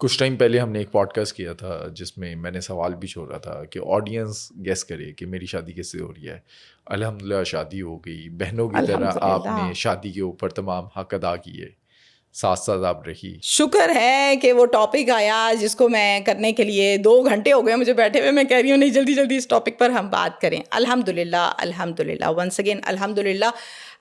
कुछ टाइम पहले हमने एक पॉडकास्ट किया था जिसमें मैंने सवाल भी छोड़ा था कि ऑडियंस गेस करे कि मेरी शादी किससे हो रही है। अल्हम्दुलिल्लाह शादी हो गई। बहनों की तरह अल्हम्दुलिल्लाह। आपने शादी के ऊपर तमाम हक अदा किए, साथ साथ आप रही। शुक्र है कि वो टॉपिक आया जिसको मैं करने के लिए 2 घंटे हो गए मुझे बैठे हुए। मैं कह रही हूँ नहीं, जल्दी जल्दी इस टॉपिक पर हम बात करें। अल्हम्दुलिल्लाह अल्हम्दुलिल्लाह, वंस अगेन अल्हम्दुलिल्लाह।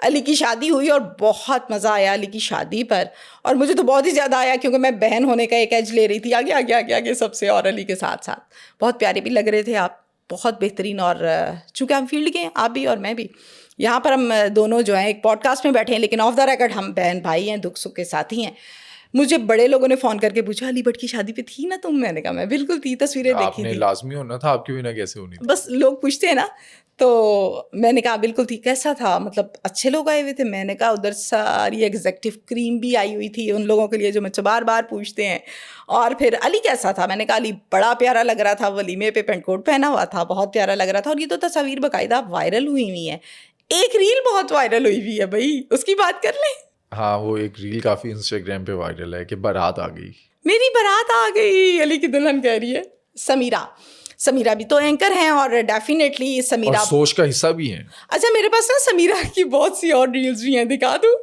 अली की शादी हुई और बहुत मज़ा आया अली की शादी पर, और मुझे तो बहुत ही ज़्यादा आया क्योंकि मैं बहन होने का एक एज ले रही थी, आगे आगे आगे आगे सबसे, और अली के साथ साथ बहुत प्यारे भी लग रहे थे आप, बहुत बेहतरीन। और चूँकि हम फील्ड के हैं, आप भी और मैं भी, यहाँ पर हम दोनों जो हैं एक पॉडकास्ट में बैठे हैं, लेकिन ऑफ द रिकॉर्ड हम बहन भाई हैं, दुख सुख के साथी हैं। मुझे बड़े लोगों ने फ़ोन करके पूछा, अली भट्ट की शादी पे थी ना तुम? मैंने कहा मैं बिल्कुल थी, तस्वीरें देखी आपने थी। लाजमी होना था, आपके बिना कैसे होनी थी? बस लोग पूछते हैं ना, तो मैंने कहा बिल्कुल थी। कैसा था? मतलब अच्छे लोग आए हुए थे। मैंने कहा उधर सारी एग्जेक्टिव क्रीम भी आई हुई थी उन लोगों के लिए जो मुझसे बार बार पूछते हैं। और फिर अली कैसा था? मैंने कहा अली बड़ा प्यारा लग रहा था, वलीमे पे पेंट कोट पहना हुआ था, बहुत प्यारा लग रहा था। और ये तो तस्वीर बाकायदा वायरल हुई हुई है, एक रील बहुत वायरल हुई हुई है भाई, उसकी बात कर लें। हाँ, वो एक रील काफ़ी इंस्टाग्राम पे वायरल है कि बारात आ गई। मेरी बारात आ गई, अली की दुल्हन कह रही है। समीरा भी तो एंकर हैं, और डेफिनेटली समीरा और सोच का हिस्सा भी हैं। अच्छा, मेरे पास ना समीरा की बहुत सी और रील्स भी हैं, दिखा दूँ?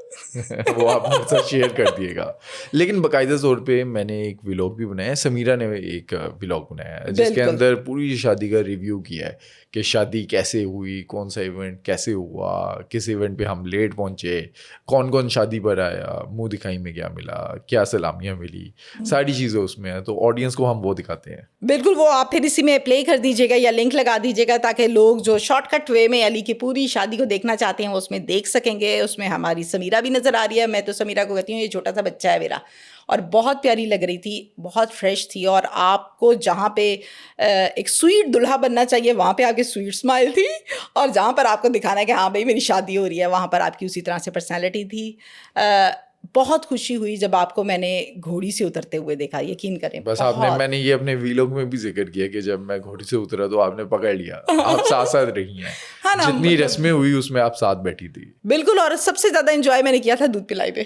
वो आप मेरे साथ शेयर कर दिएगा। लेकिन बाकायदा तौर पे मैंने एक व्लॉग भी बनाया है, समीरा ने एक व्लॉग बनाया है जिसके अंदर पूरी शादी का रिव्यू किया है कि शादी कैसे हुई, कौन सा इवेंट कैसे हुआ, किस इवेंट पे हम लेट पहुंचे, कौन कौन शादी पर आया, मुंह दिखाई में क्या मिला, क्या सलामियाँ मिली, सारी चीज़ें उसमें हैं। तो ऑडियंस को हम वो दिखाते हैं। बिल्कुल, वो आप फिर इसी में प्ले कर दीजिएगा या लिंक लगा दीजिएगा ताकि लोग जो शॉर्टकट वे में अली की पूरी शादी को देखना चाहते हैं वो उसमें देख सकेंगे। उसमें हमारी समीरा भी नज़र आ रही है। मैं तो समीरा को कहती हूँ ये छोटा सा बच्चा है मेरा, और बहुत प्यारी लग रही थी, बहुत फ्रेश थी। और आपको जहाँ पे एक स्वीट दुल्हा बनना चाहिए वहाँ पे आपकी स्वीट स्माइल थी, और जहाँ पर आपको दिखाना है कि हाँ भाई मेरी शादी हो रही है वहाँ पर आपकी उसी तरह से पर्सनैलिटी थी। बहुत खुशी हुई जब आपको मैंने घोड़ी से उतरते हुए देखा, यकीन करें। बस बहुत मैंने ये अपने वीलॉग में भी जिक्र किया कि जब मैं घोड़ी से उतरा तो आपने पकड़ लिया। आप साथ साथ रही हैं। हाँ ना, जितनी रस्में हुई उसमें आप साथ बैठी थी। बिल्कुल। और सबसे ज़्यादा एंजॉय मैंने किया था दूध पिलाई पे।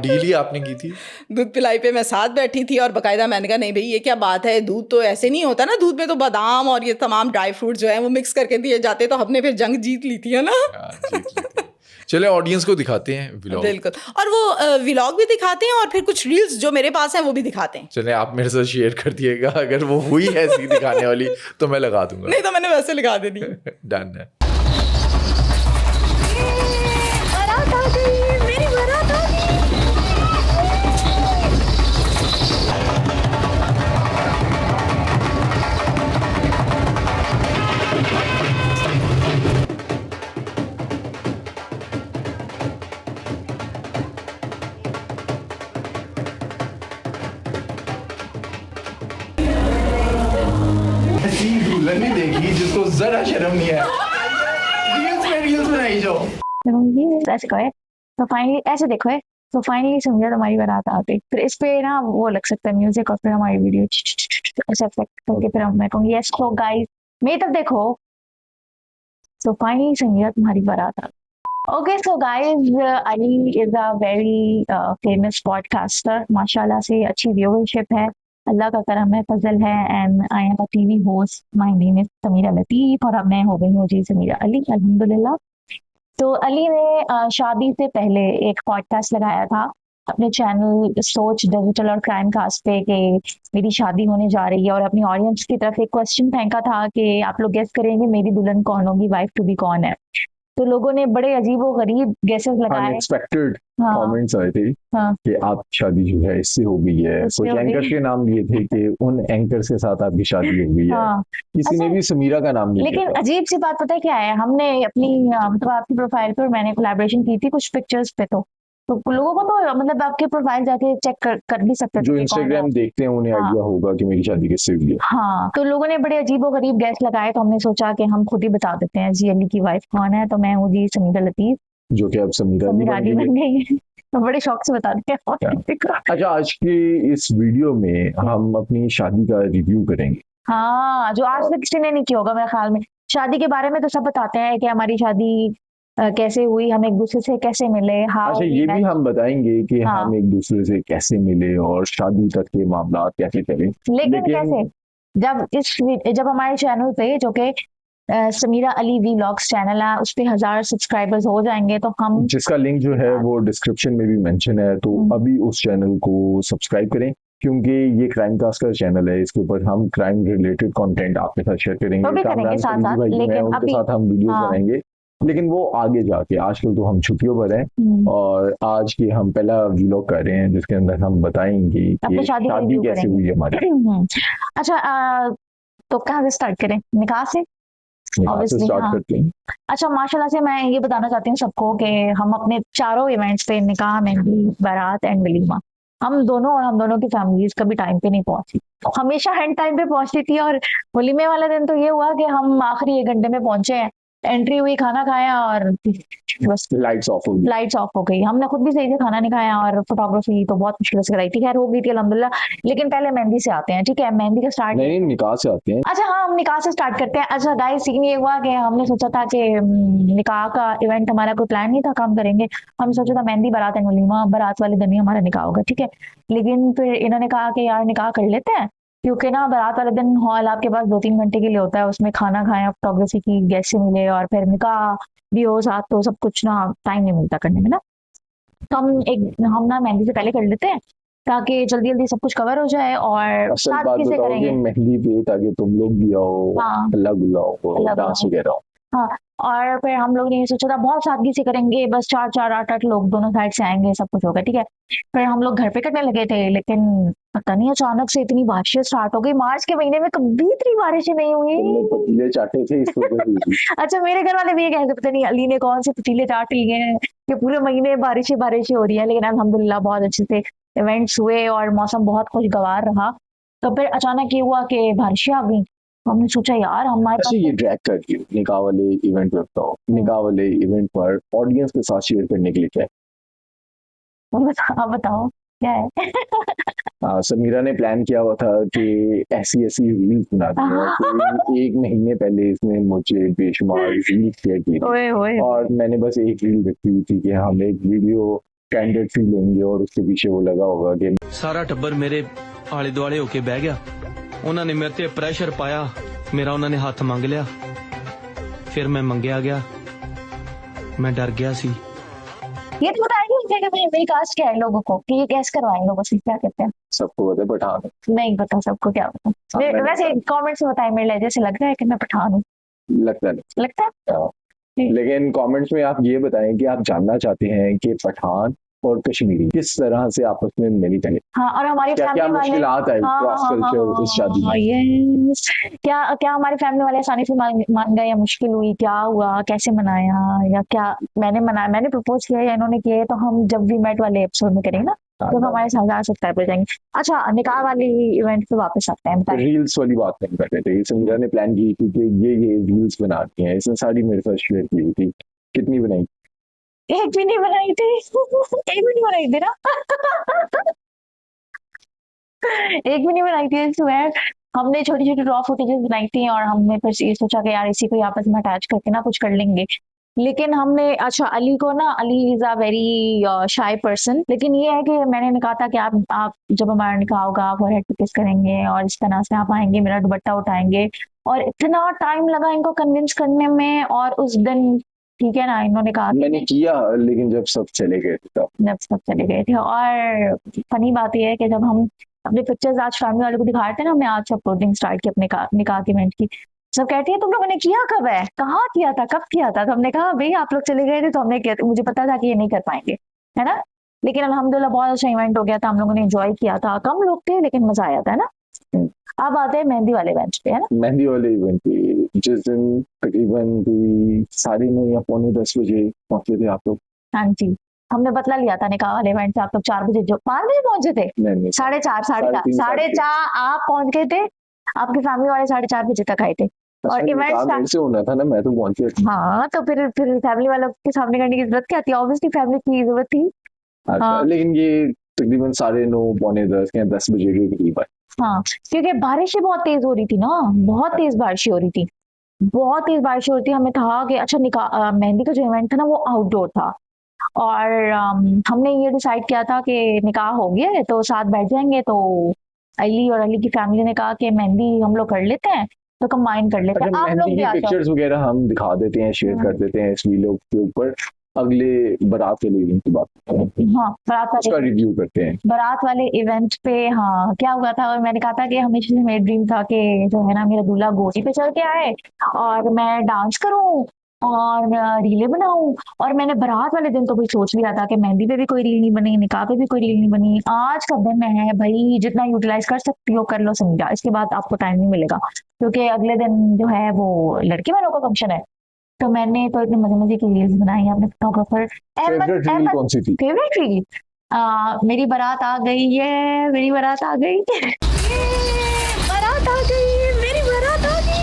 डील ही आपने की थी। दूध पिलाई पे मैं साथ बैठी थी और बाकायदा मैंने कहा नहीं भाई ये क्या बात है, दूध तो ऐसे नहीं होता ना, दूध में तो बादाम और ये तमाम ड्राई फ्रूट जो है वो मिक्स करके दिए जाते, तो हमने फिर जंग जीत ली थी, है ना। जीत ली थी। चले ऑडियंस को दिखाते हैं व्लॉग। बिल्कुल, और वो व्लॉग भी दिखाते हैं और फिर कुछ रील्स जो मेरे पास हैं वो भी दिखाते हैं। चले आप मेरे साथ शेयर कर दिएगा, अगर वो हुई है ऐसी दिखाने वाली तो मैं लगा दूंगा। नहीं तो मैंने वैसे लगा देनी। डन है। बारात आ गई, मेरी बारात आ गई। दुल्हन नहीं देखी जिसको जरा शर्म नहीं है। रील्स बनाई जाओ। ऐसे कहे तो फाइनली ऐसे देखो है तो फाइनली समझा तुम्हारी बारात आ गई। फिर इस पे ना वो लग सकता है म्यूजिक और फिर हमारी वीडियो ऐसे इफेक्ट करके फिर मैं कहूँगी यस तो गाइस मेरी तरफ देखो। तो फाइनली समझा तुम्हारी बारात आ गई। Okay, so guys, Ali is a very famous podcaster. माशाल्लाह से अच्छी व्यूअरशिप है, अल्लाह का करम है, फजल है। And I am a TV host, my name is Sameera Latif और अब मैं हो गई हूँ जी समीरा अली, अल्हम्दुलिल्लाह। तो अली ने शादी से पहले एक पॉडकास्ट लगाया था अपने चैनल सोच डिजिटल और क्राइम कास्ट पे कि मेरी शादी होने जा रही है, और अपनी ऑडियंस की तरफ एक क्वेश्चन फेंका था कि आप लोग गेस करेंगे मेरी दुल्हन कौन होगी, वाइफ टू बी कौन है। तो लोगों ने बड़े अजीबो गरीब गेसेस लगाए, अनएक्सपेक्टेड हाँ कमेंट्स आए थे हाँ कि आप शादी जो है इससे हो गई है। इससे कुछ हो गई। एंकर के नाम लिए थे कि उन एंकर्स के साथ आपकी शादी हो गई है। हाँ किसी ने अच्छा, भी समीरा का नाम नहीं लेकिन लिया था। अजीब सी बात पता है क्या है, हमने अपनी मतलब आपकी प्रोफाइल पर मैंने कोलैबोरेशन की थी कुछ पिक्चर्स पे, तो लोगों को तो मतलब आपके प्रोफाइल जाके चेक कर भी सकते थे जो कि कौन है। इंस्टाग्राम देखते हैं उन्हें हाँ। आइडिया होगा कि मेरी शादी किससे हुई है। हाँ, तो लोगों ने बड़े अजीबो गरीब गैस लगाए, तो हमने सोचा कि हम खुद ही बता देते हैं जी अली की वाइफ कौन है। तो मैं हूँ जी समीरा लतीफ, जो कि अब समीरा अली समीरा बन अली गई है। बन गई है। तो बड़े शौक से बता देते हैं। अच्छा, आज की इस वीडियो में हम अपनी शादी का रिव्यू करेंगे। हाँ, जो आज तक किसी ने नहीं किया होगा मेरे ख्याल में। शादी के बारे में तो सब बताते हैं कि हमारी शादी कैसे हुई, हम एक दूसरे से कैसे मिले, हाउ अच्छा, ये भी हम बताएंगे कि हाँ। हम एक दूसरे से कैसे मिले और शादी तक के मामला कैसे चले। लेकिन कैसे जब हमारे चैनल पे जो कि समीरा अली व्लॉग्स चैनल है उस पे 1000 सब्सक्राइबर्स हो जाएंगे तो हम जिसका लिंक जो है वो डिस्क्रिप्शन में भी मेंशन है, तो अभी उस चैनल को सब्सक्राइब करें क्योंकि ये क्राइम कास्ट का चैनल है। इसके ऊपर हम क्राइम रिलेटेड कंटेंट आपके साथ शेयर करेंगे। वो भी करेंगे कामरान साथ फरीदी साथ, भाई जो हैं, लेकिन उनके अभी साथ हम वीडियोस हाँ। बनाएंगे, लेकिन वो आगे जाके। आजकल तो हम छुट्टियों पर हैं और आज की हम पहला व्लॉग कर रहे हैं जिसके अंदर हम बताएंगे अपनी कि शादी का शादी रिव्यू कैसे करेंगे। हुई हमारी। अच्छा तो कहाँ से स्टार्ट करें, निकाह से? निकाह से Obviously, स्टार्ट हाँ। करते हैं। अच्छा, माशाल्लाह से मैं ये बताना चाहती हूँ सबको कि हम अपने चारों इवेंट्स पे निकाह, मेहंदी, बारात एंड वलीमा हम दोनों और हम दोनों की फैमिलीज कभी टाइम पे नहीं पहुंची, हमेशा एंड टाइम पे पहुंचती थी। और वलीमे वाले दिन तो ये हुआ कि हम आखिरी 1 घंटे में पहुंचे हैं, एंट्री हुई, खाना खाया और बस लाइट्स ऑफ हो गई। लाइट्स ऑफ हो गई। हमने खुद भी सही से खाना नहीं खाया और फोटोग्राफी तो बहुत मुश्किल से कराई थी, खैर हो गई थी अल्हम्दुलिल्लाह। लेकिन पहले मेहंदी से आते हैं, ठीक है? मेहंदी का स्टार्ट नहीं, निकाह से आते हैं। अच्छा हाँ, हम निकाह से स्टार्ट करते हैं। अच्छा गाइस, सीन ये हुआ कि हमने सोचा था कि निकाह का इवेंट हमारा कोई प्लान नहीं था काम करेंगे। हम सोचा था मेहंदी, बारात एंड वलीमा, बारात वाले दिन ही हमारा निकाह होगा, ठीक है? लेकिन फिर इन्होंने कहा कि यार निकाह कर लेते हैं, क्योंकि ना बारात वाले दिन हॉल आपके पास 2-3 घंटे के लिए होता है, उसमें खाना खाया, फोटोग्राफी की, गेस्ट से मिले और फिर निकाह भी हो साथ, तो सब कुछ ना टाइम नहीं मिलता करने में ना। तो हम ना मेहंदी से पहले कर लेते हैं ताकि जल्दी जल्दी सब कुछ कवर हो जाए। और असल साथ बात किसे बताओ कि करेंगे? मेहंदी पे ताकि तुम लोग भी आओ, हाँ। अल्लाह गुल्ला हो, अल्लाह डांस गुल्ला वगैरह हो। हाँ, और फिर हम लोग ने ये सोचा था बहुत सादगी से करेंगे, बस 4-4 8-8 लोग दोनों साइड से आएंगे, सब कुछ होगा, ठीक है। फिर हम लोग घर पे करने लगे थे, लेकिन पता नहीं अचानक से इतनी बारिशें स्टार्ट हो गई। मार्च के महीने में कभी इतनी बारिशें नहीं तुमने हुई। पतीले चाटे थे इस वजह से हुई। अच्छा, मेरे घर वाले भी ये कहते पता नहीं अली ने कौन से पतीले चाट लिए हैं कि पूरे महीने बारिशें बारिशें हो रही है, लेकिन अल्हम्दुलिल्लाह बहुत अच्छे से इवेंट्स हुए और मौसम बहुत खुशगवार रहा। तो फिर अचानक ये हुआ कि बारिशें आ गई, तो हमने सोचा यार हमारे अच्छा, पास ये ड्रैग करके निकाह वाले इवेंट पे बताओ, निकाह वाले इवेंट पर ऑडियंस के साथ शेयर करने के लिए क्या है? आप बताओ क्या है। समीरा ने प्लान किया हुआ था कि ऐसी ऐसी रील्स बनानी है, तो एक महीने पहले इसने मुझे बेशुमार रील्स शेयर की थी ओए होए और मैंने बस एक रील रखी हुई थी कि हम एक वीडियो कैंडिडेट फी लेंगे और उसके पीछे वो लगा होगा कि ਸਾਰਾ ਟੱਬਰ ਮੇਰੇ ਆਲੇ ਦੁਆਲੇ ਹੋ ਕੇ ਬਹਿ ਗਿਆ। ਉਹਨਾਂ ਨੇ ਮੇਰੇ ਤੇ ਪ੍ਰੈਸ਼ਰ ਪਾਇਆ, ਮੇਰਾ ਉਹਨਾਂ ਨੇ ਹੱਥ ਮੰਗ ਲਿਆ। ਫਿਰ ਮੈਂ ਮੰਗਿਆ ਗਿਆ, ਮੈਂ ਡਰ ਗਿਆ ਸੀ। ये तो बताएंगे उस जगह में मेरी कास्ट क्या है लोगों को कि ये कैसे करवाएं लोगों से, क्या कहते हैं। सबको पता है पठान है। नहीं पता सबको, क्या पता। मैंने वैसे कमेंट्स में बताएं, मेरे लहजे से लग रहा है कि मैं पठान हूँ, लगता नहीं। लगता है। हाँ। लेकिन कमेंट्स में आप ये बताएं कि आप जानना चाहते हैं कि पठान और कश्मीरी किस तरह से आपस में मिली है, हाँ, और हमारी क्या क्या फैमिली वाले मुश्किलात है क्रॉस कल्चर इस शादी में? यस, क्या क्या हमारी फैमिली वाले आसानी से मान गए या मुश्किल हुई, क्या हुआ, कैसे मनाया, या क्या मैंने मनाया, मैंने प्रपोज किया या इन्होंने किया है, तो हम जब वी मेट वाले एपिसोड में करेंगे ना, तो हमारे साथ सब्सक्राइब हो जाएंगे। अच्छा, निकाह वाली इवेंट पे वापस आते हैं, बताइए। रील्स वाली बात नहीं कर रहे थे, समीरा ने प्लान की थी कि ये रील्स बनाती हैं, इसने सारी मेरे साथ शेयर की थी। कितनी बनाई? एक भी नहीं बनाई थी। एक भी नहीं बनाई थी ना। एक भी नहीं बनाई थी स्वेयर। हमने छोटी छोटी रॉ फुटेजेस बनाई थी और हमने फिर ये सोचा कि यार इसी को आपस में अटैच करके ना कुछ कर लेंगे। लेकिन हमने अच्छा अली को ना, Ali is a very shy person, लेकिन ये है कि मैंने कहा था कि आप जब हमारा निकाह होगा आप हेड पे किस करेंगे और इस तरह से आप आएंगे, मेरा दुपट्टा उठाएंगे, और इतना टाइम लगा इनको कन्विंस करने में। और उस दिन ठीक है ना, इन्होंने कहा मैंने किया, लेकिन जब सब चले गए थे तब जब सब चले गए थे। और फनी बात यह है कि जब हम अपने पिक्चर्स आज फैमिली वालों को दिखा रहे थे ना, मैं आज से अपलोडिंग स्टार्ट की अपने निकाह की इवेंट की, सब कहती है तुम लोगों ने किया कब है, कहाँ किया था, कब किया था। तो हमने कहा भाई आप लोग चले गए थे तो हमने किया था, मुझे पता था कि ये नहीं कर पाएंगे, है ना। लेकिन अल्हम्दुलिल्लाह बहुत अच्छा इवेंट हो गया था, हम लोगों ने एंजॉय किया था, कम लोग थे लेकिन मजा आया था, है ना। अब आते हैं मेहंदी वाले इवेंट पे, है ना। मेहंदी वाले इवेंट पे जिस दिन तकरीबन कोई 9:30 या 9:45 बजे पहुंचे थे आप लोग। हाँ जी, हमने बदला लिया था निकाह वाले इवेंट से, आप लोग 4 बजे, जो 5 बजे पहुंचे थे, नहीं, 4:30 3:30, 4:30 आप पहुंच गए थे, आपकी फैमिली वाले 4:30 बजे तक आए थे। और इवेंट निकाह मेरे से होना था ना, मैं तो पहुंच गया। हाँ, तो फिर फैमिली वालों के सामने करने की जरूरत क्या थी, ऑब्वियसली फैमिली की जरूरत थी। अच्छा, हाँ। लेकिन ये तकरीबन 9:30 पौने 10 या 10 बजे के करीब आए। हाँ, क्योंकि बारिशें बहुत तेज हो रही थी ना, बहुत तेज बारिशें हो रही थी, बहुत तेज बारिशें हो रही थी। हमें था कि अच्छा निकाह मेहंदी का जो इवेंट था ना वो आउटडोर था, और हमने ये डिसाइड किया था कि निकाह हो गया है तो साथ बैठ जाएंगे। तो अली और अली की फैमिली ने कहा कि मेहंदी हम लोग कर लेते हैं, तो कंबाइन कर लेते हैं, अच्छा, आप लोग मेहंदी भी की आ जाओ। पिक्चर्स वगैरह हम दिखा देते हैं, शेयर कर देते हैं इस वीडियो के ऊपर, अगले बारात वाले इवेंट की बात करते हैं, हाँ, उसका रिव्यू करते हैं। बारात वाले इवेंट पे हाँ क्या हुआ था, और मैंने कहा था कि हमेशा से मेरा ड्रीम था कि जो है ना मेरा दूल्हा घोड़ी पे चढ़ के आए और मैं डांस करूं और रीलें बनाऊं। और मैंने बारात वाले दिन तो भाई सोच लिया था कि मेहंदी पे भी कोई रील नहीं बनी, निकाह पे भी कोई रील नहीं बनी। आज का दिन है भाई, जितना यूटिलाइज कर सकती हो कर लो समझा, इसके बाद आपको टाइम नहीं मिलेगा, क्योंकि अगले दिन जो है वो लड़की वालों का फंक्शन है। तो मैंने तो इतने मजे मजे की रील्स बनाई अपने फोटोग्राफर फेवरेट रील कौन सी थी? फेवरेट रील मेरी बारात आ गई है, मेरी बारात आ गई, बारात आ गई, मेरी बारात आ गई।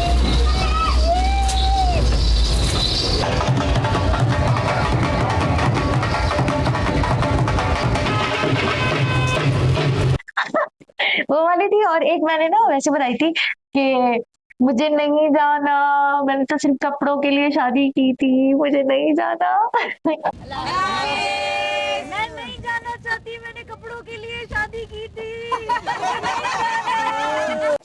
वो वाली थी। और एक मैंने ना वैसे बनाई थी कि मुझे नहीं जाना, मैंने तो सिर्फ कपड़ों के लिए शादी की थी, मुझे नहीं जाना। मैं नहीं जाना चाहती, मैंने कपड़ों के लिए शादी की थी।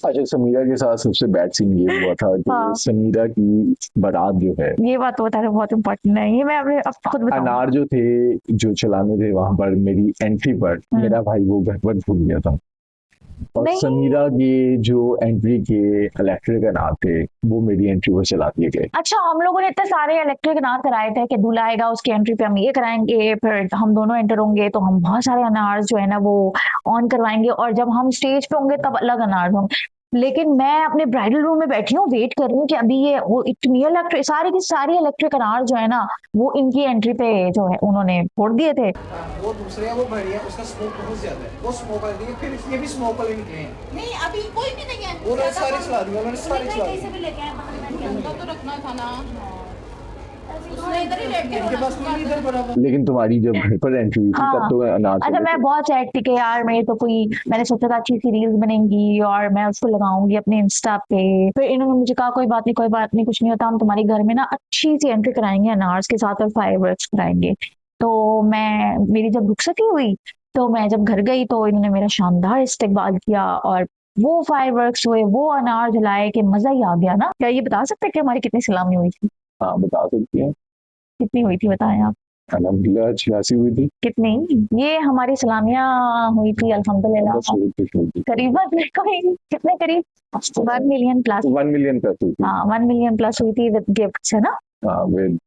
अच्छा, समीरा के साथ सबसे बैड सीन ये हुआ था कि हाँ। समीरा की बारात जो है, ये बात तो बताना बहुत इम्पोर्टेंट है, ये मैं अपने अब खुद बताऊंगी। अनार जो थे जो चलाने थे वहां पर, मेरी एंट्री पर मेरा भाई वो घर पर भूल गया था। और नहीं। समीरा के जो एंट्री के इलेक्ट्रिक अनार थे वो मेरी एंट्री पर चला दिए गए। अच्छा, हम लोगों ने इतने सारे इलेक्ट्रिक अनार कराए थे कि दूल्हा आएगा उसकी एंट्री पे हम ये कराएंगे, फिर हम दोनों एंटर होंगे तो हम बहुत सारे अनार जो है ना वो ऑन करवाएंगे, और जब हम स्टेज पे होंगे तब अलग अनार होंगे। लेकिन मैं अपने ब्राइडल रूम में बैठी हूँ, वेट कर रही हूँ कि अभी ये वो इतनी इलेक्ट्रिक सारी की सारी इलेक्ट्रिक अनार जो है ना वो इनकी एंट्री पे जो है उन्होंने फोड़ दिए थे। वो दूसरे है वो बढ़िया, उसका स्मोक बहुत ज्यादा है, वो स्मोक वाले दिए, फिर ये भी स्मोक वाले निकले हैं। नहीं अभी कोई भी नहीं है, वो सारे चला दिए उन्होंने, सारे चला दिए। भी लेके आए पकड़ के उनका तो रखना था ना, उसने इधर ही लेट के इनके पास कोई नहीं इधर पड़ा हुआ। लेकिन तुम्हारी जब घर पर एंट्री हुई थी हाँ। तब तो अनार अच्छा, चले मैं थे। बहुत चैट थी कि यार मेरे तो कोई, मैंने सोचा था अच्छी सी रील्स बनेंगी और मैं उसको लगाऊंगी अपने इंस्टा पे। फिर इन्होंने मुझे कहा कोई बात नहीं, कोई बात नहीं, कुछ नहीं होता, हम तुम्हारे घर में ना अच्छी सी एंट्री कराएंगे अनार्स के साथ और फायरवर्क्स कराएंगे। तो मैं, मेरी जब रुखसती हुई तो मैं जब घर गई तो इन्होंने मेरा शानदार इस्तकबाल किया और वो फायरवर्क्स हुए, वो अनार जलाए कि मजा ही आ गया ना। क्या ये बता सकते हैं कि हमारी कितनी सलामी हुई थी? हाँ बता सकती हैं। कितनी हुई थी बताएं आप? अल्हम्दुलिल्लाह 86 हुई थी। कितनी? ये हमारी सलामियां हुई थी अल्हम्दुलिल्लाह बस हुई थी। करीबन कितने करीब 1 मिलियन प्लस। 1 मिलियन प्लस हुई थी। हाँ 1 मिलियन प्लस हुई थी विद गिफ्ट्स, है ना? With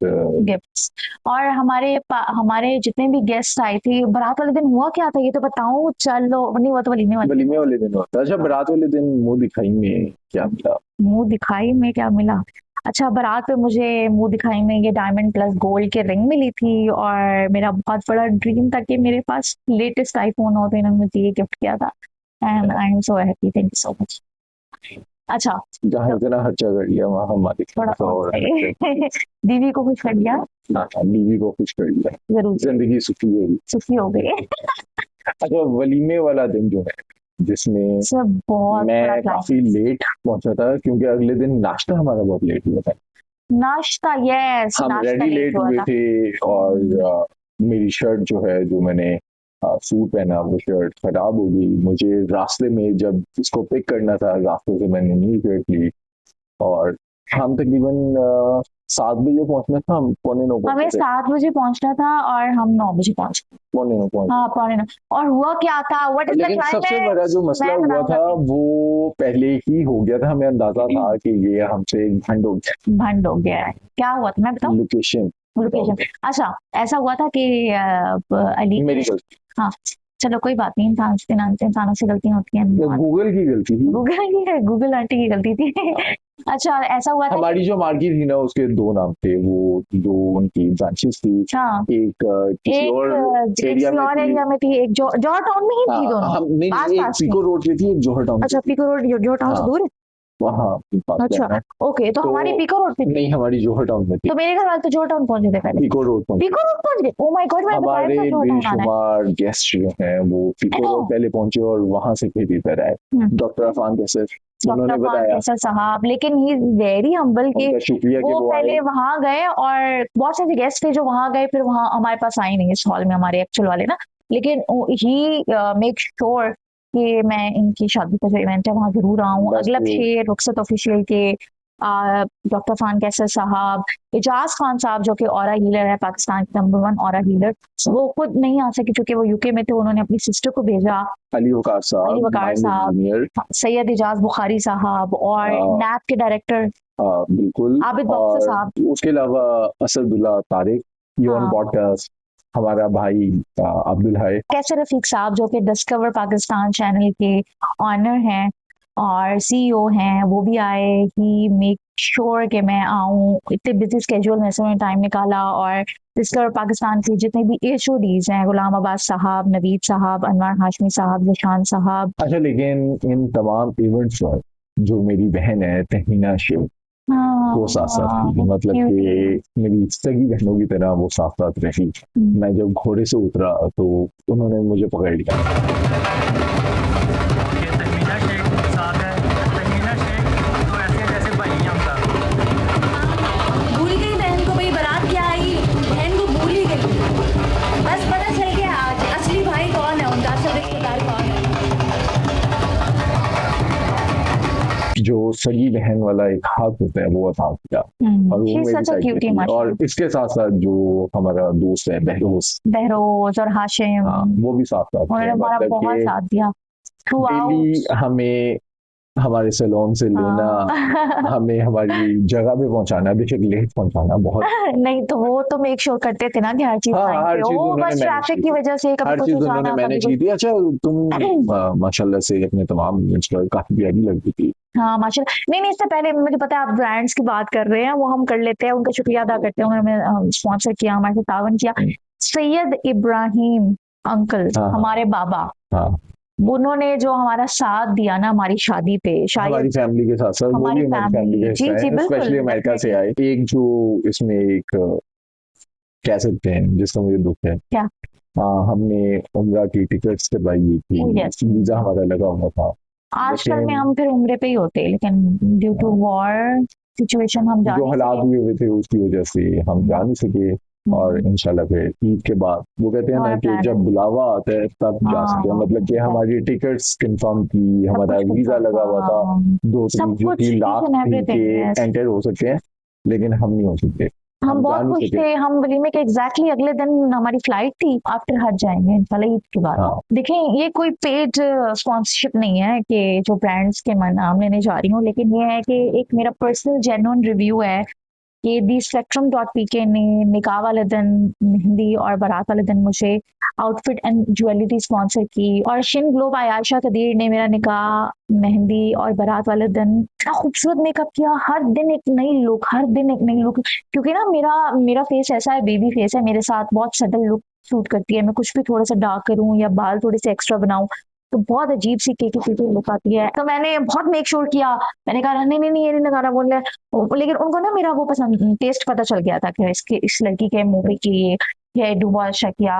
gifts. और हमारे जितने भी गेस्ट आए थे, बारात वाले दिन हुआ क्या था ये तो बताओ। चलो नहीं, वो तो वलीमे वाले वलीमे वाले दिन होता है। अच्छा, बारात वाले दिन मुंह दिखाई में क्या मिला? मुंह दिखाई में क्या मिला? अच्छा, बारात पे मुझे मुंह दिखाई में ये डायमंड प्लस गोल्ड के रिंग मिली थी और मेरा बहुत बड़ा ड्रीम था कि मेरे पास लेटेस्ट आईफोन हो, तो इन्होंने मुझे ये गिफ्ट किया था and I am so happy, thank you so much. अच्छा, जहाँ इतना खर्चा कर लिया वहाँ हमारे थोड़ा और दीदी को खुश कर दिया, बीवी को खुश कर दिया, जरूर जिंदगी सुखी गई। सुखी हो गई। अच्छा, वलीमे वाला दिन जो है जिसमें सब बहुत मैं बड़ा काफी लेट पहुंचा था क्योंकि अगले दिन नाश्ता हमारा बहुत लेट हुआ था। नाश्ता, यस हम नाश्ता रेडी लेट लेट हुआ हुए था। थे और मेरी शर्ट जो है, जो मैंने सूट पहना, वो शर्ट खराब हो गई। मुझे रास्ते में जब इसको पिक करना था, रास्ते से मैंने नील शर्ट ली और हम तकरीबन 7 बजे पहुंचना था, हम 8:45 हमें पहुंचे थे। 7 बजे पहुंचना था और हम 9 बजे पहुंचे। 8:45 पहुंचे। हाँ 9:45। और हुआ क्या था, व्हाट इज द लेकिन सबसे बड़ा क्लाइमेक्स? जो मसला मैं हुआ था बताऊंगा। वो पहले ही हो गया था। हमें अंदाजा था कि ये हमसे भंड हो गया। भंड हो गया है। क्या हुआ था मैं बताऊं? Location location. अच्छा, ऐसा हुआ था कि अली, मेरी गलती, हाँ चलो कोई बात नहीं, इंसानों से गलतियां होती हैं। गूगल की गलती थी। गूगल आंटी की गलती थी। अच्छा, ऐसा हुआ था हमारी जो मार्केट थी ना, उसके 2 नाम थे, वो 2 उनकी ब्रांचेस थी। अच्छा, एक किसी एक और एरिया किसी में और थी। एरिया में थी, एक जौहर टाउन में ही थी हाँ, दोनों। हम नहीं, पास एक पास थी। पीको रोड पे थी, एक जौहर टाउन अच्छा, पीको रोड जौहर टाउन से हाँ। दूर है? वहाँ पास अच्छा, रहना। ओके, तो हमारी पीको रोड पे थी। नहीं, हमारी जौहर टाउन में थी। तो मेरे घर वाले तो जौहर टाउन पहुंचे थे पहले। पीको रोड पहुंचे। पीको रोड पहुंच गए? ओ माय गॉड, मैंने बताया हमारे था जौहर टाउन आना है। बेशुमार गेस्ट जो हैं वो पीको रोड पहले पहुंचे और वहां से फिर इधर आए। डॉक्टर अफान कैसर, उन्होंने डॉक्टर बताया। कैसर साहब, लेकिन ही इज वेरी हम्बल के उनका शुक्रिया कि वो वो आए। पहले वहां गए और बहुत सारे गेस्ट थे जो वहां गए, फिर वहां हमारे पास आए नहीं इस हॉल में, हमारे एक्चुअल वाले ना। लेकिन ही मेक श्योर कि मैं इनकी शादी का जो इवेंट है वहां जरूर आऊं। बस अगलब वो- शेर, रुखसत ऑफिशियल के डॉक्टर फान कैसर साहब, इजाज खान साहब जो कि ऑरा हीलर है, पाकिस्तान के नंबर 1 ऑरा हीलर, वो खुद नहीं आ सके क्योंकि वो यूके में थे। उन्होंने अपनी सिस्टर को भेजा, अली वकार साहब, अली वकार माइंड साहब, इंजीनियर, सैयद इजाज बुखारी साहब और नैप के डायरेक्टर बिल्कुल, आबिद बख्श साहब। और उसके अलावा असदुल्ला तारिक, योन हाँ। पॉडकास्ट, हमारा भाई अब्दुल हाय, कैसर रफीक साहब जो कि डिस्कवर पाकिस्तान चैनल के ऑनर हैं और सीईओ हैं, वो भी आए। ही मेक श्योर कि मैं आऊं, इतने बिजी स्केड्यूल में से उन्होंने टाइम निकाला। और डिस्कवर पाकिस्तान के जितने भी एचओडीज हैं, गुलाम अब्बास साहब, नवीद साहब, अनवर हाशमी साहब, जिशान साहब। अच्छा, लेकिन इन तमाम इवेंट्स पर जो मेरी बहन है तहीना शेख, वो साथ साथ थी। मतलब कि मेरी सगी बहनों की तरह वो साथ साथ रही। मैं जब घोड़े से उतरा तो उन्होंने मुझे पकड़ लिया। ये तहमीना शेख साथ है। तहमीना शेख तो ऐसे जैसे भाई हैं हम साथ। भूल गई बहन को, भाई बारात क्या आई, बहन को भूल ही गई। बस पता चल गया आज असली भाई कौन है, उनका असल रिश्तेदार कौन है। जो सगी बहन वाला एक हाथ होता है वो अता किया और वो She's मेरी such a साइड पे cutie, थी। माशाल्लाह। और इसके साथ साथ जो हमारा दोस्त है बहरोज, बहरोज और हाशिम, हाँ, वो भी साथ साथ थे। उन्होंने हमारा मतलब बहुत कि साथ दिया। डेली हमें हमारे सैलून से लेना, हाँ। हमें हमारी जगह पे पहुंचाना, बेशक लेट पहुंचाना बहुत। नहीं तो वो तो मेक श्योर करते थे ना कि हर चीज हाँ, टाइम हर पे चीज हो, उन्होंने बस मैनेज ट्रैफिक की की थी, वजह से कभी हर कुछ चीज हो उन्होंने जाना, कभी मैनेज की कुछ। थी। अच्छा, तुम माशाल्लाह से अपने तमाम इमेज काफी प्यारी लगती थी। हाँ माशाल्लाह। नहीं नहीं, इससे पहले मुझे पता है आप ब्रांड्स की बात कर रहे हैं, वो हम कर लेते हैं, उनका शुक्रिया अदा करते हैं, उन्होंने हमें स्पॉन्सर किया, हमारे साथ तावन किया। सैयद इब्राहिम अंकल, हाँ, हाँ, हमारे बाबा, हाँ, उन्होंने जो हमारा साथ दिया ना हमारी शादी पे, हमारी शायद फैमिली के साथ साथ वो हमारी भी हमारी फैमिली का फैमिली, जी हिस्सा जी है, बिल्कुल, स्पेशली अमेरिका से आए। डेफिनेटली। एक जो इसमें एक कह सकते हैं जिसका मुझे दुख है, क्या? हमने उम्रा की टिकट्स करवाई हुई थी, यस, वीजा हमारा लगा हुआ था, आजकल में लेकिन हम फिर उम्रे पे ही होते, लेकिन ड्यू टू वॉर सिचुएशन हम जा जो नहीं हालात सके। हुए थे उसकी वजह से हम जा नहीं सके। और इंशाल्लाह फिर ईद के बाद, वो कहते हैं ना हमारा कि प्लान है। जब बुलावा आता है तब जा सकते हैं, हाँ, मतलब कि हमारी टिकट्स कंफर्म थी, सब हमारा कुछ वीजा confirm लगा हुआ था, था, 2 तारीख सब जो कुछ थी ईच लास्ट एंड थी कि एवरीथिंग, यस। एंटर हो सकते हैं, लेकिन हम नहीं हो सकते, हम हम जा बहुत नहीं खुश सके। थे, हम वलीमे के एग्जैक्टली अगले दिन हमारी फ्लाइट थी, आफ्टर हज जाएंगे इंशाल्लाह ईद के बाद। हाँ, देखें, ये कोई पेड स्पॉन्सरशिप नहीं है कि जो ब्रांड्स के मैं नाम लेने जा रही हूँ, लेकिन ये है कि एक मेरा पर्सनल जेन्युइन रिव्यू है कि दी spectrum.pk ने निकाह वाले दिन, मेहंदी और बारात वाले दिन मुझे आउटफिट एंड ज्वेलरी स्पॉन्सर की, और शिन ग्लोब आयशा कदीर ने मेरा निकाह, मेहंदी और बारात वाले दिन इतना खूबसूरत मेकअप किया, हर दिन एक नई लुक, हर दिन एक नई लुक, क्योंकि ना मेरा मेरा फेस ऐसा है, बेबी फेस है, मेरे साथ बहुत सटल लुक सूट करती है, मैं कुछ भी थोड़ा सा डार्क करूं या बाल थोड़े से एक्स्ट्रा बनाऊं तो बहुत अजीब सी केकी लुक आती है। तो मैंने बहुत मेक श्योर किया, मैंने कहा नहीं नहीं नहीं ये नहीं लगाना, बोल रहे, लेकिन उनको ना मेरा वो पसंद, टेस्ट पता चल गया था कि इसके इस लड़की के मुंह पे की ये हेयर डू बहुत अच्छा किया।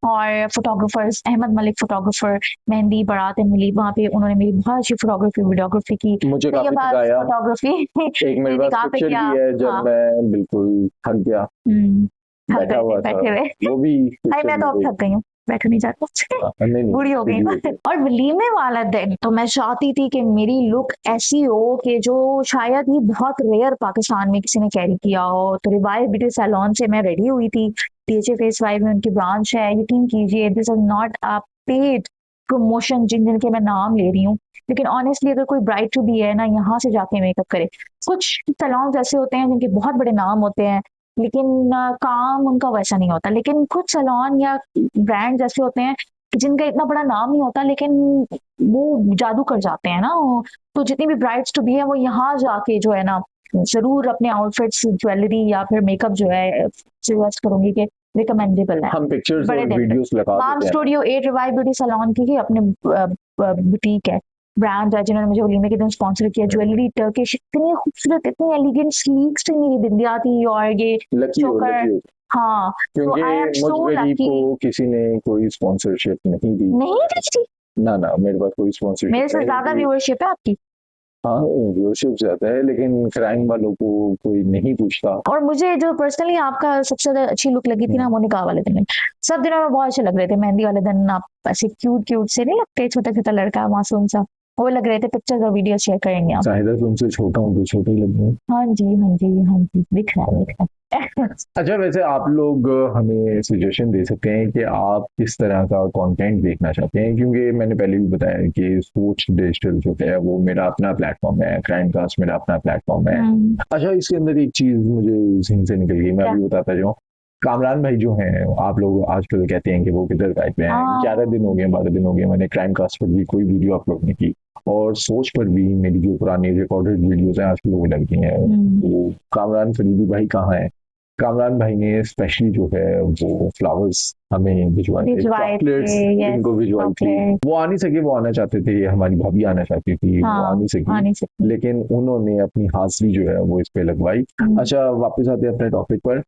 और फोटोग्राफर्स, अहमद मलिक फोटोग्राफर, मेहंदी बारात एंड मिली, वहाँ पे उन्होंने मेरी बहुत अच्छी फोटोग्राफी वीडियोग्राफी की। मुझे काफी तैयबाज थकाया। फोटोग्राफी एक मेरे मेरी पास निकाह पे पिक्चर किया। भी है जब हाँ, मैं बिल्कुल थक गया, थक बैठा गए थे हुआ था, बैठे हुए। वो भी अरे पिक्चर मैं तो अब मुझे। थक गई हूँ, बैठा नहीं जाता, नहीं नहीं, बूढ़ी हो गई वीडियो ना। और वलीमे वाला दिन तो मैं चाहती थी कि मेरी लुक ऐसी हो कि जो शायद ही बहुत रेयर पाकिस्तान में किसी ने कैरी किया हो। तो रिवाइव ब्यूटी सैलून से मैं रेडी हुई थी, टीएचए फेस 5 में उनकी ब्रांच है, यकीन कीजिए this is not a paid promotion जिन जिनके मैं नाम ले रही हूँ, लेकिन ऑनेस्टली अगर कोई ब्राइड टू बी है ना, यहाँ से जाके मेकअप करे। कुछ सैलून ऐसे होते हैं जिनके बहुत बड़े नाम होते हैं, लेकिन काम उनका वैसा नहीं होता, लेकिन कुछ सैलून या ब्रांड जैसे होते हैं जिनका इतना बड़ा नाम नहीं होता, लेकिन वो जादू कर जाते हैं ना। तो जितनी भी ब्राइड्स टू बी है वो यहाँ जाके जो है ना जरूर अपने आउटफिट्स, ज्वेलरी या फिर मेकअप जो है सजेस्ट करूंगी कि रिकमेंडेबल है। हम पिक्चर्स बड़े और दिन पे वीडियोस लगा माम देते हैं। स्टूडियो 8 रिवाइव ब्यूटी सैलून की ही अपने बुटीक है, ब्रांड है, जिन्होंने मुझे वलीमे के दिन स्पॉन्सर किया। ज्वेलरी टर्किश, इतनी खूबसूरत, इतनी एलिगेंट स्लीक से मेरी बिंदिया थी, और ये लकी हो, चोकर। लकी हो, हाँ, तो आई एम क्योंकि मुझ सो गरीब लकी। को किसी ने कोई स्पॉन्सरशिप नहीं दी। नहीं दी थी, ना ना, मेरे पास कोई स्पॉन्सरशिप मेरे से है ज्यादा नहीं। व्यूअरशिप है आपकी। हाँ, व्यूअरशिप ज्यादा है, लेकिन क्राइम वालों को कोई नहीं पूछता। और मुझे जो पर्सनली आपका सबसे ज्यादा अच्छी लुक लगी थी ना, वो निकाह वाले दिन में। सब दिनों में बहुत अच्छे लग रहे थे, मेहंदी वाले दिन आप ऐसे क्यूट क्यूट से नहीं लगते, छोटा छोटा लड़का मासूम सा, वो लग रहे थे। पिक्चर्स और वीडियो शेयर करेंगे आप। शायद तुमसे छोटा हूँ तो छोटे ही लग रहे हैं। हाँ जी हाँ जी हाँ जी, दिख रहा है, दिख रहा है। अच्छा, वैसे आप लोग हमें सजेशन दे सकते हैं कि आप किस तरह का कंटेंट देखना चाहते हैं, क्योंकि मैंने पहले भी बताया कि सोच डिजिटल जो है वो मेरा अपना प्लेटफॉर्म है, क्राइम कास्ट मेरा अपना प्लेटफॉर्म है। अच्छा, इसके अंदर एक चीज मुझे जहन से निकल गई, मैं क्या? अभी बताता जाऊँ। कामरान भाई जो हैं, आप लोग आजकल कहते हैं कि वो किधर गायब हैं, हाँ। 11 दिन हो गए, 12 दिन हो गए, मैंने क्राइम कास्ट पर भी कोई वीडियो अपलोड नहीं की, और सोच पर भी मेरी जो पुरानी रिकॉर्डेड वीडियोस हैं आजकल वो लग गई हैं। तो कामरान फरीदी भाई कहाँ हैं? कामरान भाई ने स्पेशली जो है वो फ्लावर्स हमें भिजवाए थे, चॉकलेट्स इनको भिजवाई थी। वो आ नहीं सके, वो आना चाहते थे, हमारी भाभी आना चाहती थी, वो आ नहीं सकी, लेकिन उन्होंने अपनी हाजिरी जो है वो इस पे लगवाई। अच्छा, वापस आते हैं अपने टॉपिक पर।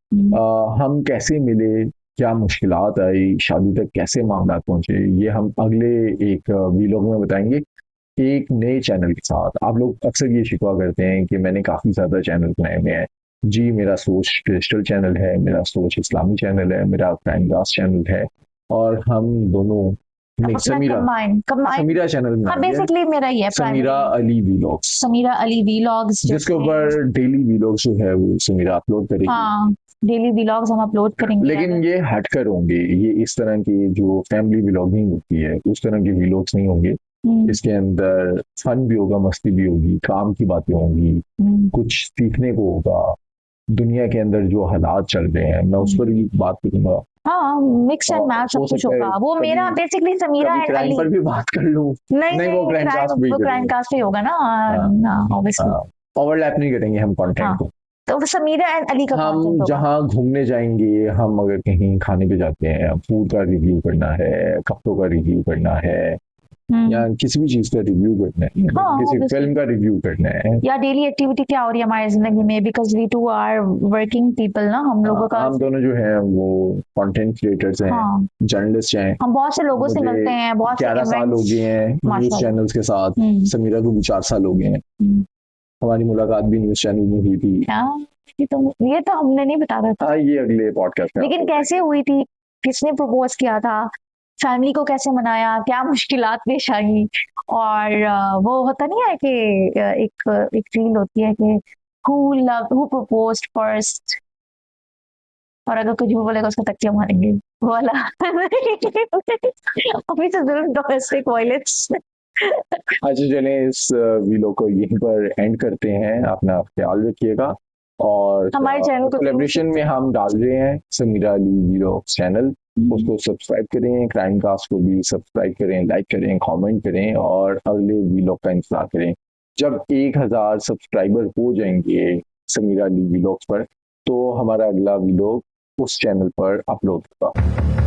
हम कैसे मिले, क्या मुश्किलात आई, शादी तक कैसे मामला पहुंचे, ये हम अगले एक वीलॉग में बताएंगे, एक नए चैनल के साथ। आप लोग अक्सर ये शिकवा करते हैं कि मैंने काफी ज्यादा चैनल बनाए हुए हैं। जी, मेरा सोच डिजिटल चैनल है, मेरा सोच इस्लामी चैनल है, मेरा क्राइम कास्ट चैनल है, और हम दोनों नहीं, समीरा चैनल बना दिया, बेसिकली मेरा ही है, समीरा अली वीलॉग्स, समीरा अली वीलॉग्स, जिसके ऊपर डेली वीलॉग्स जो है वो समीरा अपलोड करेगी। हाँ, डेली व्लॉग्स हम अपलोड करेंगे। लेकिन ये हटकर होंगे, ये इस तरह की जो फैमिली व्लॉगिंग होती है उस तरह के व्लॉग्स नहीं होंगे। इसके अंदर फन भी होगा, मस्ती भी होगी, काम की बातें होंगी, कुछ सीखने को होगा, दुनिया के अंदर जो हालात चल रहे हैं मैं उस पर भी बात करूंगा। हाँ, मिक्स एंड मैच सब हो कुछ सकता है होगा। वो कभी मेरा बेसिकली समीरा कभी एंड क्राइम अली। पर भी बात कर लूं। नहीं नहीं, वो क्राइम कास्ट भी वो क्राइम कास्ट ही होगा ना, ऑब्वियसली। ओवरलैप नहीं करेंगे हम कंटेंट हाँ, को। तो वो समीरा एंड अली का हम कंटेंट होगा। जहाँ घूमने जाएंगे, हम अगर कहीं खाने पे जाते हैं, फूड का रिव्यू करना है, कपड़ों का रिव्यू करना है, या किसी भी चीज का रिव्यू करना है, हाँ, किसी obviously। फिल्म का रिव्यू करना है, या डेली एक्टिविटी क्या हो रही है हमारी जिंदगी में, because we too are working people ना, हम लोगों का। हम दोनों जो हैं वो कंटेंट क्रिएटर्स हैं, हाँ, जर्नलिस्ट हैं। हम बहुत से लोगों से मुझे मिलते हैं, बहुत से 11 साल हो गए हैं न्यूज माशाल्लाह। चैनल्स के साथ। समीरा को भी 4 साल हो गए हैं। हमारी मुलाकात भी न्यूज चैनल में हुई थी। ये तो हमने नहीं बताया था। हाँ, ये अगले पॉडकास्ट में लेकिन आपको कैसे हुई थी, किसने प्रपोज किया था, फैमिली को कैसे मनाया, क्या मुश्किलात पेश आई, और वो होता नहीं है कि एक रील होती है कि हु प्रपोज्ड फर्स्ट, और अगर कुछ भी बोलेगा उसको तकिया मारेंगे, वो वाला। अभी तो जरूर डोमेस्टिक वायलेंस। अच्छा, चलें इस वीडियो को यहीं पर एंड करते हैं। अपना ख्याल रखिएगा। और हमारे चैनल को कोलैबोरेशन में हम डाल रहे हैं समीरा अली वीलॉग चैनल, उसको सब्सक्राइब करें। क्राइम कास्ट को भी सब्सक्राइब करें, लाइक करें, कमेंट करें, और अगले वीलॉग का इंतजार करें। जब 1000 सब्सक्राइबर हो जाएंगे समीरा अली वीलॉग्स पर, तो हमारा अगला वीलॉग उस चैनल पर अपलोड होगा।